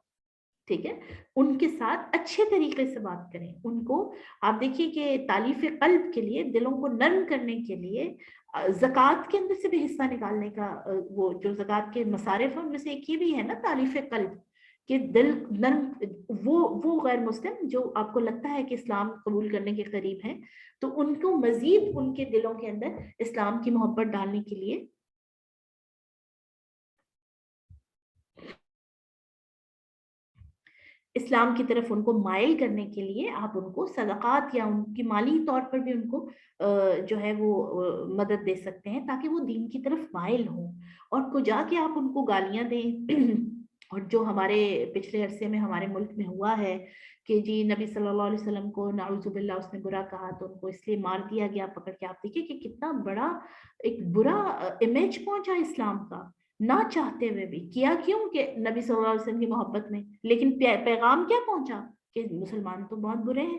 ٹھیک ہے, ان کے ساتھ اچھے طریقے سے بات کریں. ان کو آپ دیکھیے کہ تالیف قلب کے لیے, دلوں کو نرم کرنے کے لیے, زکوٰۃ کے اندر سے بھی حصہ نکالنے کا, وہ جو زکوٰۃ کے مصارف ہیں ان میں سے ایک یہ بھی ہے نا تالیف قلب, کہ دل نرم. وہ غیر مسلم جو آپ کو لگتا ہے کہ اسلام قبول کرنے کے قریب ہیں, تو ان کو مزید ان کے دلوں کے اندر اسلام کی محبت ڈالنے کے لیے, اسلام کی طرف ان کو مائل کرنے کے لیے آپ ان کو صدقات یا ان کی مالی طور پر بھی ان کو جو ہے وہ مدد دے سکتے ہیں تاکہ وہ دین کی طرف مائل ہوں. اور کو جا کے آپ ان کو گالیاں دیں. اور جو ہمارے پچھلے عرصے میں ہمارے ملک میں ہوا ہے کہ جی نبی صلی اللہ علیہ وسلم کو نعوذ باللہ اس نے برا کہا تو ان کو اس لیے مار دیا گیا پکڑ کے. آپ دیکھیے کہ کتنا بڑا ایک برا امیج پہنچا اسلام کا, نہ چاہتے ہوئے بھی کیا. کیوں؟ کہ نبی صلی اللہ علیہ وسلم کی محبت میں. لیکن پیغام کیا پہنچا کہ مسلمان تو بہت برے ہیں.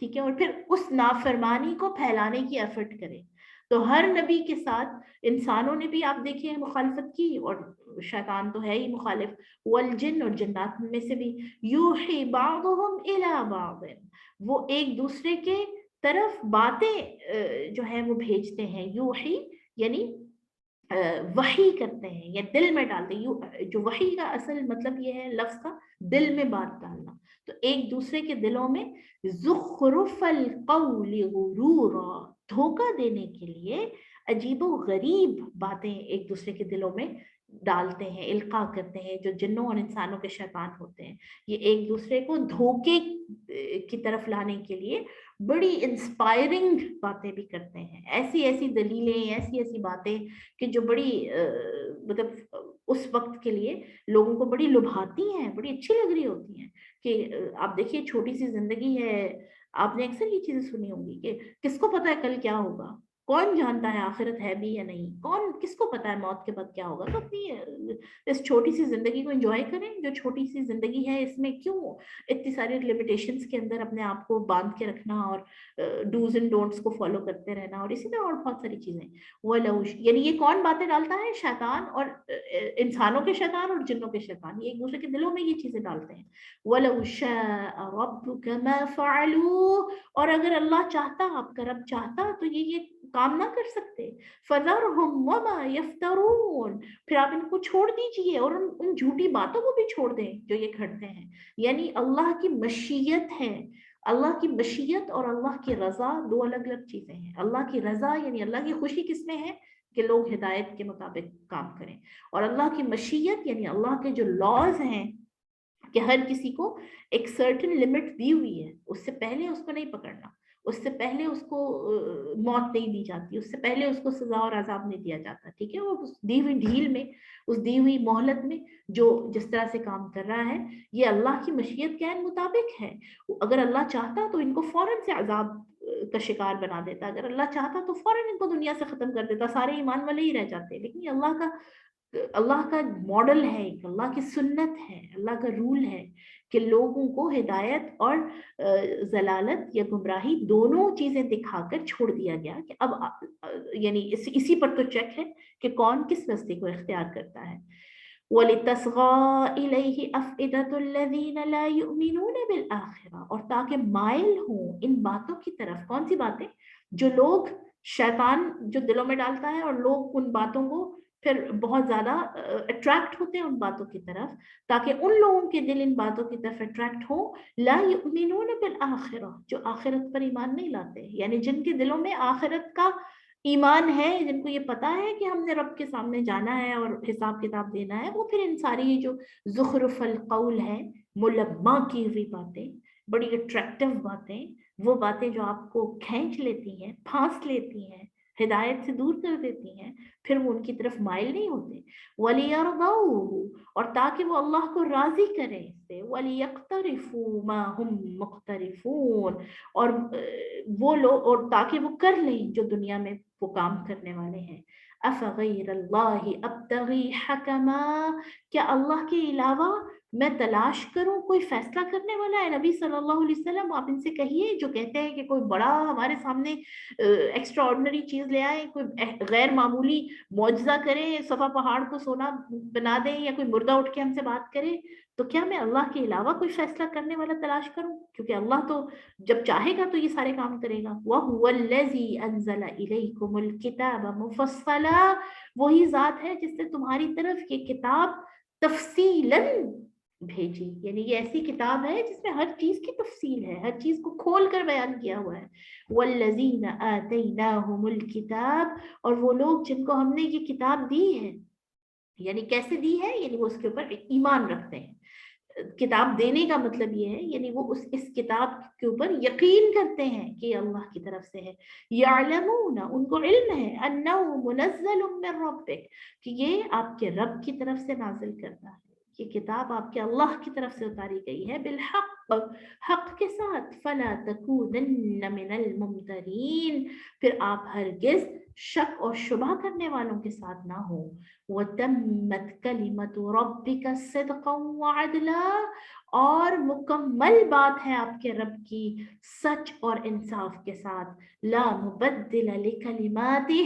ٹھیک ہے، اور پھر اس نافرمانی کو پھیلانے کی ایفرٹ کرے. تو ہر نبی کے ساتھ انسانوں نے بھی آپ دیکھیں مخالفت کی، اور شیطان تو ہے ہی مخالف. والجن، اور جنات میں سے بھی. یوحی بعضهم الی بعض، وہ ایک دوسرے کے طرف باتیں جو ہے وہ بھیجتے ہیں. یوحی یعنی وحی کرتے ہیں یا دل میں ڈالتے ہیں. جو وحی کا اصل مطلب یہ ہے لفظ کا دل میں بات ڈالنا. تو ایک دوسرے کے دلوں میں زخرف القول غرورا، دھوکہ دینے کے لیے عجیب و غریب باتیں ایک دوسرے کے دلوں میں ڈالتے ہیں، القاء کرتے ہیں. جو جنوں اور انسانوں کے شیطان ہوتے ہیں، یہ ایک دوسرے کو دھوکے کی طرف لانے کے لیے بڑی انسپائرنگ باتیں بھی کرتے ہیں. ایسی ایسی دلیلیں، ایسی ایسی باتیں کہ جو بڑی مطلب اس وقت کے لیے لوگوں کو بڑی لبھاتی ہیں، بڑی اچھی لگ رہی ہوتی ہیں. کہ آپ دیکھیے چھوٹی سی زندگی ہے، آپ نے اکثر یہ چیزیں سنی ہوں گی کہ کس کو پتا ہے کل کیا ہوگا، کون جانتا ہے آخرت ہے بھی یا نہیں، کس کو پتا ہے موت کے بعد کیا ہوگا. تو اپنی اس چھوٹی سی زندگی کو انجوائے کریں. جو چھوٹی سی زندگی ہے اس میں کیوں اتنی ساری لمیٹیشنز کے اندر اپنے آپ کو باندھ کے رکھنا، اور ڈوز اینڈ ڈونٹس کو فالو کرتے رہنا، اور اسی طرح اور بہت ساری چیزیں. یعنی یہ کون باتیں ڈالتا ہے؟ شیطان، اور انسانوں کے شیطان اور جنوں کے شیطان، یہ ایک دوسرے کے دلوں میں یہ چیزیں ڈالتے ہیں. وَلَوْ شَاءَ رَبُّكَ مَا فَعَلُوا، اور اگر اللہ چاہتا، آپ کا رب چاہتا تو یہ کام نہ کر سکتے. فَذَرْهُمْ وَمَا يَفْتَرُونَ، پھر آپ ان کو چھوڑ دیجئے اور ان جھوٹی باتوں کو بھی چھوڑ دیں جو یہ گھڑتے ہیں. یعنی اللہ کی مشیت ہے. اللہ کی مشیت اور اللہ کی رضا دو الگ الگ چیزیں ہیں. اللہ کی رضا یعنی اللہ کی خوشی کس میں ہے کہ لوگ ہدایت کے مطابق کام کریں، اور اللہ کی مشیت یعنی اللہ کے جو لاز ہیں کہ ہر کسی کو ایک سرٹن لمٹ دی ہوئی ہے، اس سے پہلے اس کو نہیں پکڑنا، اس سے پہلے اس کو موت نہیں دی جاتی، اس سے پہلے اس کو سزا اور عذاب نہیں دیا جاتا. ٹھیک ہے، وہ اس دی ہوئی ڈھیل میں، اس دی ہوئی مہلت میں جو جس طرح سے کام کر رہا ہے، یہ اللہ کی مشیت کے مطابق ہے. اگر اللہ چاہتا تو ان کو فوراً سے عذاب کا شکار بنا دیتا، اگر اللہ چاہتا تو فوراً ان کو دنیا سے ختم کر دیتا، سارے ایمان والے ہی رہ جاتے. لیکن یہ اللہ کا ماڈل ہے، ایک اللہ کی سنت ہے، اللہ کا رول ہے کہ لوگوں کو ہدایت اور ضلالت یا گمراہی دونوں چیزیں دکھا کر چھوڑ دیا گیا کہ اب یعنی اسی پر تو چیک ہے کہ کون کس راستے کو اختیار کرتا ہے. وَلِتَصْغَىٰ إِلَيْهِ أَفْئِدَةُ الَّذِينَ لَا يُؤْمِنُونَ بِالْآخِرَةِ، اور تاکہ مائل ہوں ان باتوں کی طرف. کون سی باتیں؟ جو لوگ شیطان جو دلوں میں ڈالتا ہے، اور لوگ ان باتوں کو پھر بہت زیادہ اٹریکٹ ہوتے ہیں ان باتوں کی طرف، تاکہ ان لوگوں کے دل ان باتوں کی طرف اٹریکٹ ہوں. لا یؤمنون بالآخرہ، جو آخرت پر ایمان نہیں لاتے، یعنی جن کے دلوں میں آخرت کا ایمان ہے، جن کو یہ پتا ہے کہ ہم نے رب کے سامنے جانا ہے اور حساب کتاب دینا ہے، وہ پھر ان ساری جو زخرف القول ہے، ملمہ کی ہوئی باتیں، بڑی اٹریکٹیو باتیں، وہ باتیں جو آپ کو کھینچ لیتی ہیں، پھانس لیتی ہیں، ہدایت سے دور کر دیتی ہیں، پھر وہ ان کی طرف مائل نہیں ہوتے. وَلِيَرْضَوْهُ، اور تاکہ وہ اللہ کو راضی کریں اس سے. وَلِيَقْتَرِفُوا مَا هُمْ مُقْتَرِفُونَ، اور وہ لوگ، اور تاکہ وہ کر لیں جو دنیا میں وہ کام کرنے والے ہیں. أَفَغَيْرَ اللَّهِ أَبْتَغِي حَكَمًا، کیا اللہ کے علاوہ میں تلاش کروں کوئی فیصلہ کرنے والا ہے. نبی صلی اللہ علیہ وسلم آپ ان سے کہیے جو کہتے ہیں کہ کوئی بڑا ہمارے سامنے ایکسٹرا آرڈنری چیز لے آئے، کوئی غیر معمولی معجزہ کرے، صفا پہاڑ کو سونا بنا دیں، یا کوئی مردہ اٹھ کے ہم سے بات کرے، تو کیا میں اللہ کے علاوہ کوئی فیصلہ کرنے والا تلاش کروں؟ کیونکہ اللہ تو جب چاہے گا تو یہ سارے کام کرے گا. وَهُوَ الَّذِي أَنزَلَ إِلَيْكُمُ الْكِتَابَ مُفَصَّلًا، وہی ذات ہے جس نے تمہاری طرف یہ کتاب تفصیلاً بھیجی. یعنی یہ ایسی کتاب ہے جس میں ہر چیز کی تفصیل ہے، ہر چیز کو کھول کر بیان کیا ہوا ہے. وَالَّذِينَ آتَيْنَاهُمُ الْكِتَابَ، اور وہ لوگ جن کو ہم نے یہ کتاب دی ہے. یعنی کیسے دی ہے؟ یعنی وہ اس کے اوپر ایمان رکھتے ہیں. کتاب دینے کا مطلب یہ ہے یعنی وہ اس کتاب کے اوپر یقین کرتے ہیں کہ یہ اللہ کی طرف سے ہے. یعلمون، ان کو علم ہے، انہ منزل من ربک، کہ یہ آپ کے رب کی طرف سے نازل کرتا ہے، یہ کتاب آپ کے اللہ کی طرف سے اتاری گئی ہے، بالحق، حق کے ساتھ. فلا تکونن من الممترین، پھر آپ ہرگز شک اور شبہ کرنے والوں کے ساتھ نہ ہو. وَتَمَّتْ كَلِمَةُ رَبِّكَ صِدْقًا وَعَدْلًا، اور مکمل بات ہے آپ کے رب کی سچ اور انصاف کے ساتھ. لا مبدل لکلماتہ،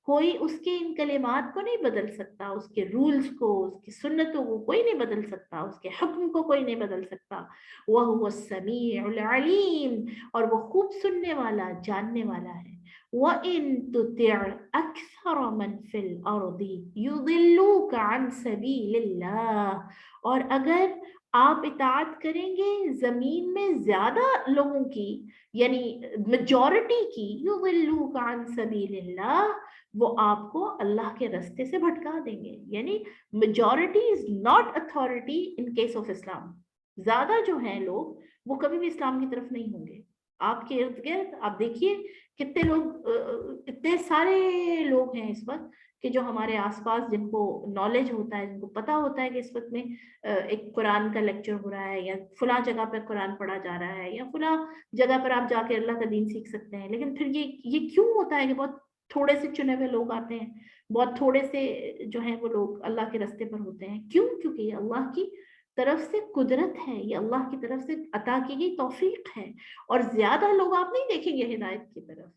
کوئی اس کے ان کلمات کو نہیں بدل سکتا، اس کے رولز کو، اس کی سنتوں کو کوئی نہیں بدل سکتا، اس کے حکم کو کوئی نہیں بدل سکتا. وَهُوَ السَّمِيعُ الْعَلِيمُ، اور وہ خوب سننے والا، جاننے والا ہے. وَإِن تُطِعْ أَكْثَرَ مَنْ فِي الْأَرْضِ يُضِلُّوكَ عَنْ سَبِيلِ اللَّهِ، اور اگر آپ اطاعت کریں گے زمین میں زیادہ لوگوں کی، یعنی میجورٹی کی، یضلوک عن سبیل اللہ، وہ آپ کو اللہ کے رستے سے بھٹکا دیں گے. یعنی majority is not authority in case of Islam. زیادہ جو ہیں لوگ وہ کبھی بھی اسلام کی طرف نہیں ہوں گے. آپ کے ارد گرد آپ دیکھیے کتنے لوگ، اتنے سارے لوگ ہیں اس وقت کہ جو ہمارے آس پاس، جن کو نالج ہوتا ہے، جن کو پتا ہوتا ہے کہ اس وقت میں ایک قرآن کا لیکچر ہو رہا ہے، یا فلاں جگہ پہ قرآن پڑھا جا رہا ہے، یا فلاں جگہ پر آپ جا کے اللہ کا دین سیکھ سکتے ہیں. لیکن پھر یہ کیوں ہوتا ہے کہ بہت تھوڑے سے چنے ہوئے لوگ آتے ہیں، بہت تھوڑے سے جو ہیں وہ لوگ اللہ کے رستے پر ہوتے ہیں. کیوں؟ کیونکہ یہ اللہ کی طرف سے قدرت ہے، یہ اللہ کی طرف سے عطا کی گئی توفیق ہے. اور زیادہ لوگ آپ نہیں دیکھیں گے ہدایت کی طرف.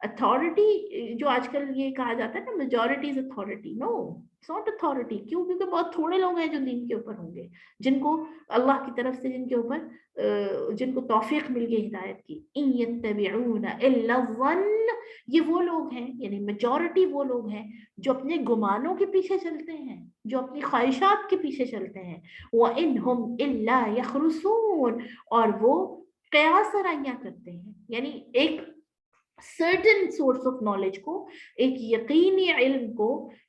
اتھارٹی جو آج کل یہ کہا جاتا ہے نا، majority is authority, no it's not authority. کیوں؟ کیونکہ بہت تھوڑے لوگ ہیں جو دین کے اوپر ہوں گے، جن کو اللہ کی طرف سے، جن کے اوپر جن کو توفیق مل گئی ہدایت کی. ان یتبعون الا الظن، یہ وہ لوگ ہیں، یعنی میجورٹی وہ لوگ ہیں جو اپنے گمانوں کے پیچھے چلتے ہیں، جو اپنی خواہشات کے پیچھے چلتے ہیں. وَإِنْهُمْ إِلَّا يَخْرُصُونَ، اور وہ قیاس آرائیاں کرتے ہیں. یعنی ایک سرٹن سورس آف نالج کو، ایک یقینی علم کو،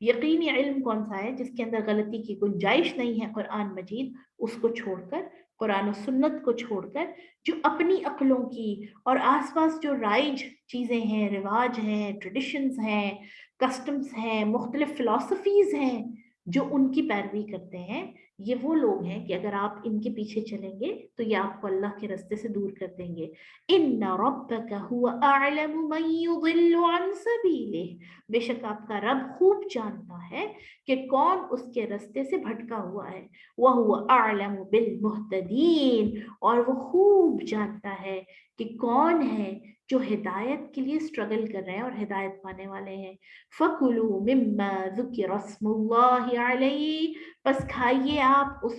یقینی علم کون سا ہے؟ جس کے اندر غلطی کی گنجائش نہیں ہے، قرآن مجید، اس کو چھوڑ کر، قرآن و سنت کو چھوڑ کر، جو اپنی عقلوں کی اور آس پاس جو رائج چیزیں ہیں، رواج ہیں، ٹریڈیشنز ہیں، کسٹمز ہیں، مختلف فلاسفیز ہیں، جو ان کی پیروی کرتے ہیں. یہ وہ لوگ ہیں کہ اگر آپ ان کے پیچھے چلیں گے تو یہ آپ کو اللہ کے رستے سے دور کر دیں گے. ان ربک هو اعلم من يضل عن سبیلہ، بے شک آپ کا رب خوب جانتا ہے کہ کون اس کے رستے سے بھٹکا ہوا ہے. وهو اعلم بالمہتدین، اور وہ خوب جانتا ہے کہ کون ہے جو ہدایت کے لیے اسٹرگل کر رہے ہیں اور ہدایت پانے والے ہیں. فَكُلُوا مِمَّا ذُكِرَ اسْمُ اللَّهِ عَلَيْهِ، پس کھائیے آپ اس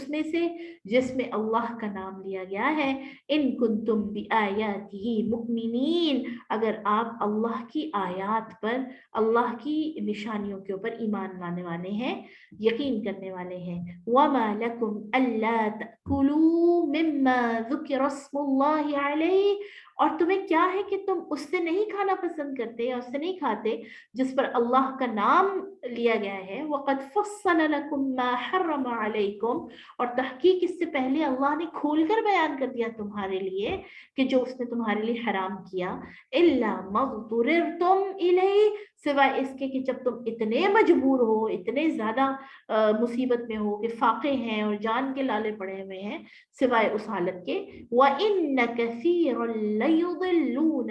میں سے جس میں اللہ کا نام لیا گیا ہے. ان کنتم بآیاتہ مؤمنین، اگر آپ اللہ کی آیات پر، اللہ کی نشانیوں کے اوپر ایمان لانے والے ہیں، یقین کرنے والے ہیں. وما لکم الا تأکلوا مما ذکر اسم اللہ علیہ، اور تمہیں کیا ہے کہ تم اس سے نہیں کھانا پسند کرتے، یا اس سے نہیں کھاتے جس پر اللہ کا نام لیا گیا ہے. وقد فصل لکم ما حرم علیکم، اور تحقیق اس سے پہلے اللہ نے کھول کر بیان کر دیا تمہارے لیے کہ جو اس نے تمہارے لیے حرام کیا. الا ما اضطررتم الیہ، سوائے اس کے کہ جب تم اتنے مجبور ہو، اتنے زیادہ مصیبت میں ہو کہ فاقے ہیں اور جان کے لالے پڑے ہوئے ہیں، سوائے اس حالت کے. وَإِنَّ كَثِيرًا لَيُضِلُّونَ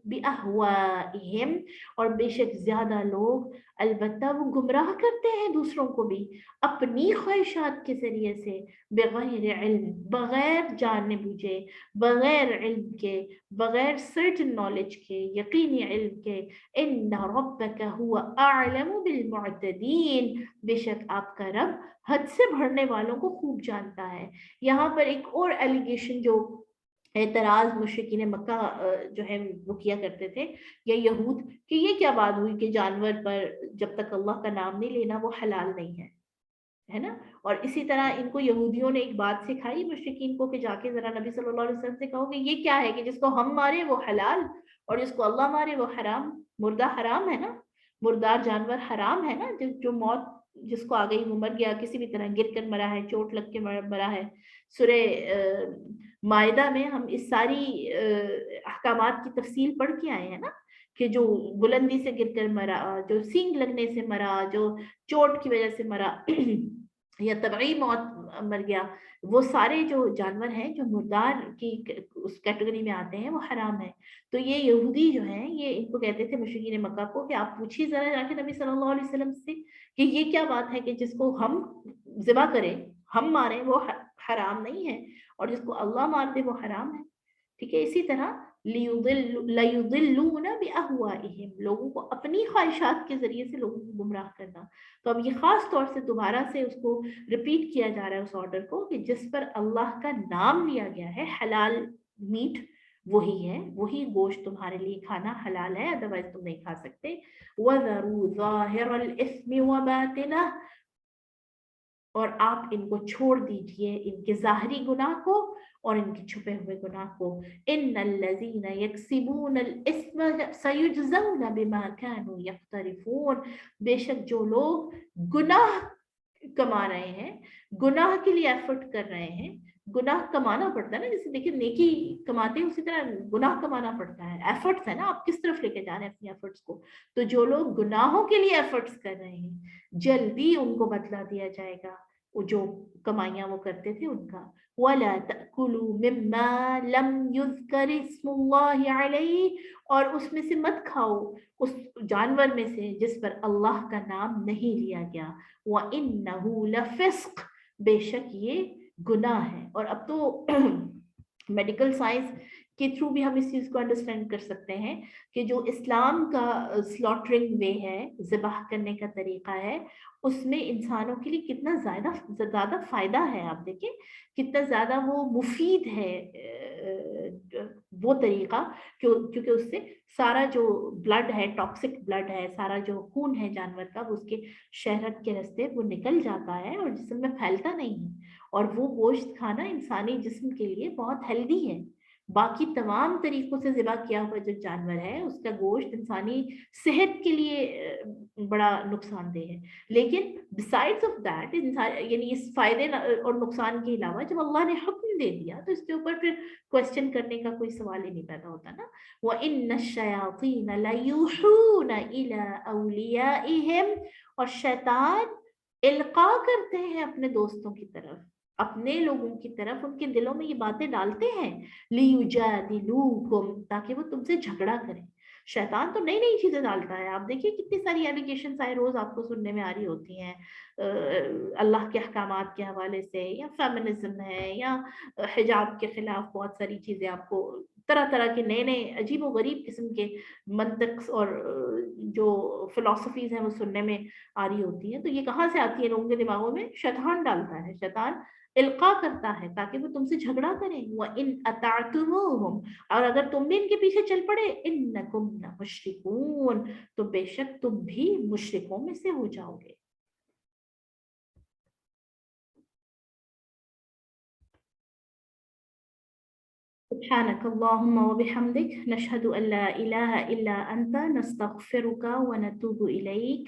بِأَهْوَائِهِمْ، اور بے شک زیادہ لوگ البتہ وہ گمراہ کرتے ہیں دوسروں کو بھی اپنی خواہشات کے ذریعے سے، بغیر علم، بغیر جانے بوجھے، بغیر علم کے، بغیر سرٹن نالج کے، یقینی علم کے. ان ربک هو اعلم بالمعتدین، بے شک آپ کا رب حد سے بڑھنے والوں کو خوب جانتا ہے. یہاں پر ایک اور ایلیگیشن، جو اعتراض مشرکین مکہ جو ہے وہ کیا کرتے تھے، یا یہود، کہ یہ کیا بات ہوئی کہ جانور پر جب تک اللہ کا نام نہیں لینا وہ حلال نہیں ہے نا. اور اسی طرح ان کو یہودیوں نے ایک بات سکھائی مشرکین کو کہ جا کے ذرا نبی صلی اللہ علیہ وسلم سے کہو کہ یہ کیا ہے کہ جس کو ہم مارے وہ حلال اور جس کو اللہ مارے وہ حرام. مردہ حرام ہے نا، مردار جانور حرام ہے نا. جو موت جس کو آ گئی وہ مر گیا، کسی بھی طرح گر کر مرا ہے، چوٹ لگ کے مرا ہے. سورہ مائدہ میں ہم اس ساری احکامات کی تفصیل پڑھ کے آئے ہیں نا، کہ جو بلندی سے گر کر مرا، جو سینگ لگنے سے مرا، جو چوٹ کی وجہ سے مرا، یا طبعی موت مر گیا، وہ سارے جو جانور ہیں جو مردار کی اس کیٹیگری میں آتے ہیں وہ حرام ہے. تو یہ یہودی جو ہیں یہ ان کو کہتے تھے مشرکین مکہ کو کہ آپ پوچھیے ذرا جا کے نبی صلی اللہ علیہ وسلم سے کہ یہ کیا بات ہے کہ جس کو ہم ذبح کریں، ہم ماریں وہ حرام نہیں ہے، اور جس کو اللہ مار دے وہ حرام ہے. ٹھیک ہے. اسی طرح لَيُضِلُّونَ بِأَهْوَائِهِمْ، لوگوں کو اپنی خواہشات کے ذریعے سے لوگوں کو گمراہ کرنا. تو اب یہ خاص طور سے دوبارہ سے اس کو ریپیٹ کیا جا رہا ہے اس آرڈر کو کہ جس پر اللہ کا نام لیا گیا ہے، حلال میٹ وہی ہے، وہی گوشت تمہارے لیے کھانا حلال ہے، ادروائز تم نہیں کھا سکتے. وَذَرُوا ظَاهِرَ الْإِثْمِ وَبَاطِنَهُ، اور آپ ان کو چھوڑ دیجئے ان کے ظاہری گناہ کو اور ان کے چھپے ہوئے گناہ کو. ان الذین یکسبون الاثم سیجزون بما كانوا یقترفون، بے شک جو لوگ گناہ کما رہے ہیں، گناہ کے لیے ایفرٹ کر رہے ہیں. گناہ کمانا پڑتا ہے نا، جیسے دیکھیں نیکی کماتے ہیں اسی طرح گناہ کمانا پڑتا ہے. ایفرٹس ہے نا، آپ کس طرف لے کے جا رہے ہیں اپنی ایفرٹس کو. تو جو لوگ گناہوں کے لیے ایفرٹس کر رہے ہیں جلدی ان کو بدلہ دیا جائے گا وہ جو کمائیاں وہ کرتے تھے ان کا. وَلَا تَأْكُلُوا مِمَّا لَمْ يُذْكَرِ اسْمُ اللَّهِ عَلَيْهِ، اور اس میں سے مت کھاؤ اس جانور میں سے جس پر اللہ کا نام نہیں لیا گیا. وَإِنَّهُ لَفِسْقٌ، بے شک یہ گناہ ہے. اور اب تو میڈیکل سائنس کے تھرو بھی ہم اس چیز کو انڈرسٹینڈ کر سکتے ہیں کہ جو اسلام کا سلاٹرنگ وے ہے، ذبح کرنے کا طریقہ ہے، اس میں انسانوں کے لیے کتنا زیادہ فائدہ ہے. آپ دیکھیں کتنا زیادہ وہ مفید ہے وہ طریقہ، کیونکہ اس سے سارا جو بلڈ ہے، ٹاکسک بلڈ ہے، سارا جو خون ہے جانور کا، وہ اس کے شہرت کے راستے وہ نکل جاتا ہے اور جسم میں پھیلتا نہیں ہے. اور وہ گوشت کھانا انسانی جسم کے لیے بہت ہیلدی ہے. باقی تمام طریقوں سے ذبح کیا ہوا جو جانور ہے اس کا گوشت انسانی صحت کے لیے بڑا نقصان دہ ہے. لیکن بسائڈس آف دیٹ، یعنی اس فائدے اور نقصان کے علاوہ جب اللہ نے حکم دے دیا تو اس کے اوپر پھر کوشچن کرنے کا کوئی سوال ہی نہیں پیدا ہوتا نا. وَإِنَّ الشَّيَاطِينَ لَيُوحُونَ إِلَىٰ أَوْلِيَائِهِمْ، اور شیطان القاء کرتے ہیں اپنے دوستوں کی طرف، اپنے لوگوں کی طرف ان کے دلوں میں یہ باتیں ڈالتے ہیں. لِيُجَادِلُوكُمْ، تاکہ وہ تم سے جھگڑا کریں. شیطان تو نئی نئی چیزیں ڈالتا ہے. آپ دیکھیے کتنی ساری ایلیگیشنز آئے روز آپ کو سننے میں آ رہی ہوتی ہیں اللہ کے احکامات کے حوالے سے، یا فیمنزم ہے، یا حجاب کے خلاف بہت ساری چیزیں. آپ کو طرح طرح کے نئے نئے عجیب و غریب قسم کے منطق اور جو فلسفیز ہیں وہ سننے میں آ رہی ہوتی ہیں. تو یہ کہاں سے آتی ہے لوگوں کے دماغوں میں؟ شیطان ڈالتا ہے، شیطان القاء کرتا ہے تاکہ وہ تم سے جھگڑا کریں. وَإِنْ أَطَعْتُمُوهُمْ، اور اگر تم بھی ان کے پیچھے چل پڑے، إِنَّكُمْ لَمُشْرِكُونَ، تو بے شک تم بھی مشرکوں میں سے ہو جاؤ گے. سبحانك اللهم وبحمدك نشهد أن لا إله إلا أنت نستغفرك ونتوب إليك.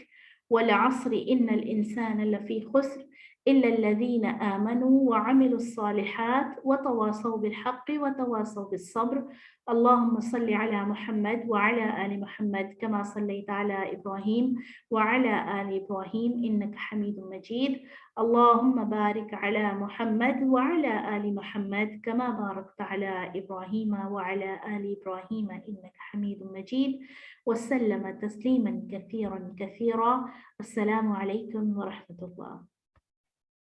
والعصر إن الإنسان لفي خسر إلا الذين آمنوا وعملوا الصالحات وتواصوا بالحق وتواصوا بالصبر. اللهم صل على محمد وعلى آل محمد كما صليت على إبراهيم وعلى آل إبراهيم إنك حميد مجيد. اللهم بارك على محمد وعلى آل محمد كما باركت على إبراهيم وعلى آل إبراهيم إنك حميد مجيد. وسلم تسليما كثيرا كثيرا. السلام عليكم ورحمة الله.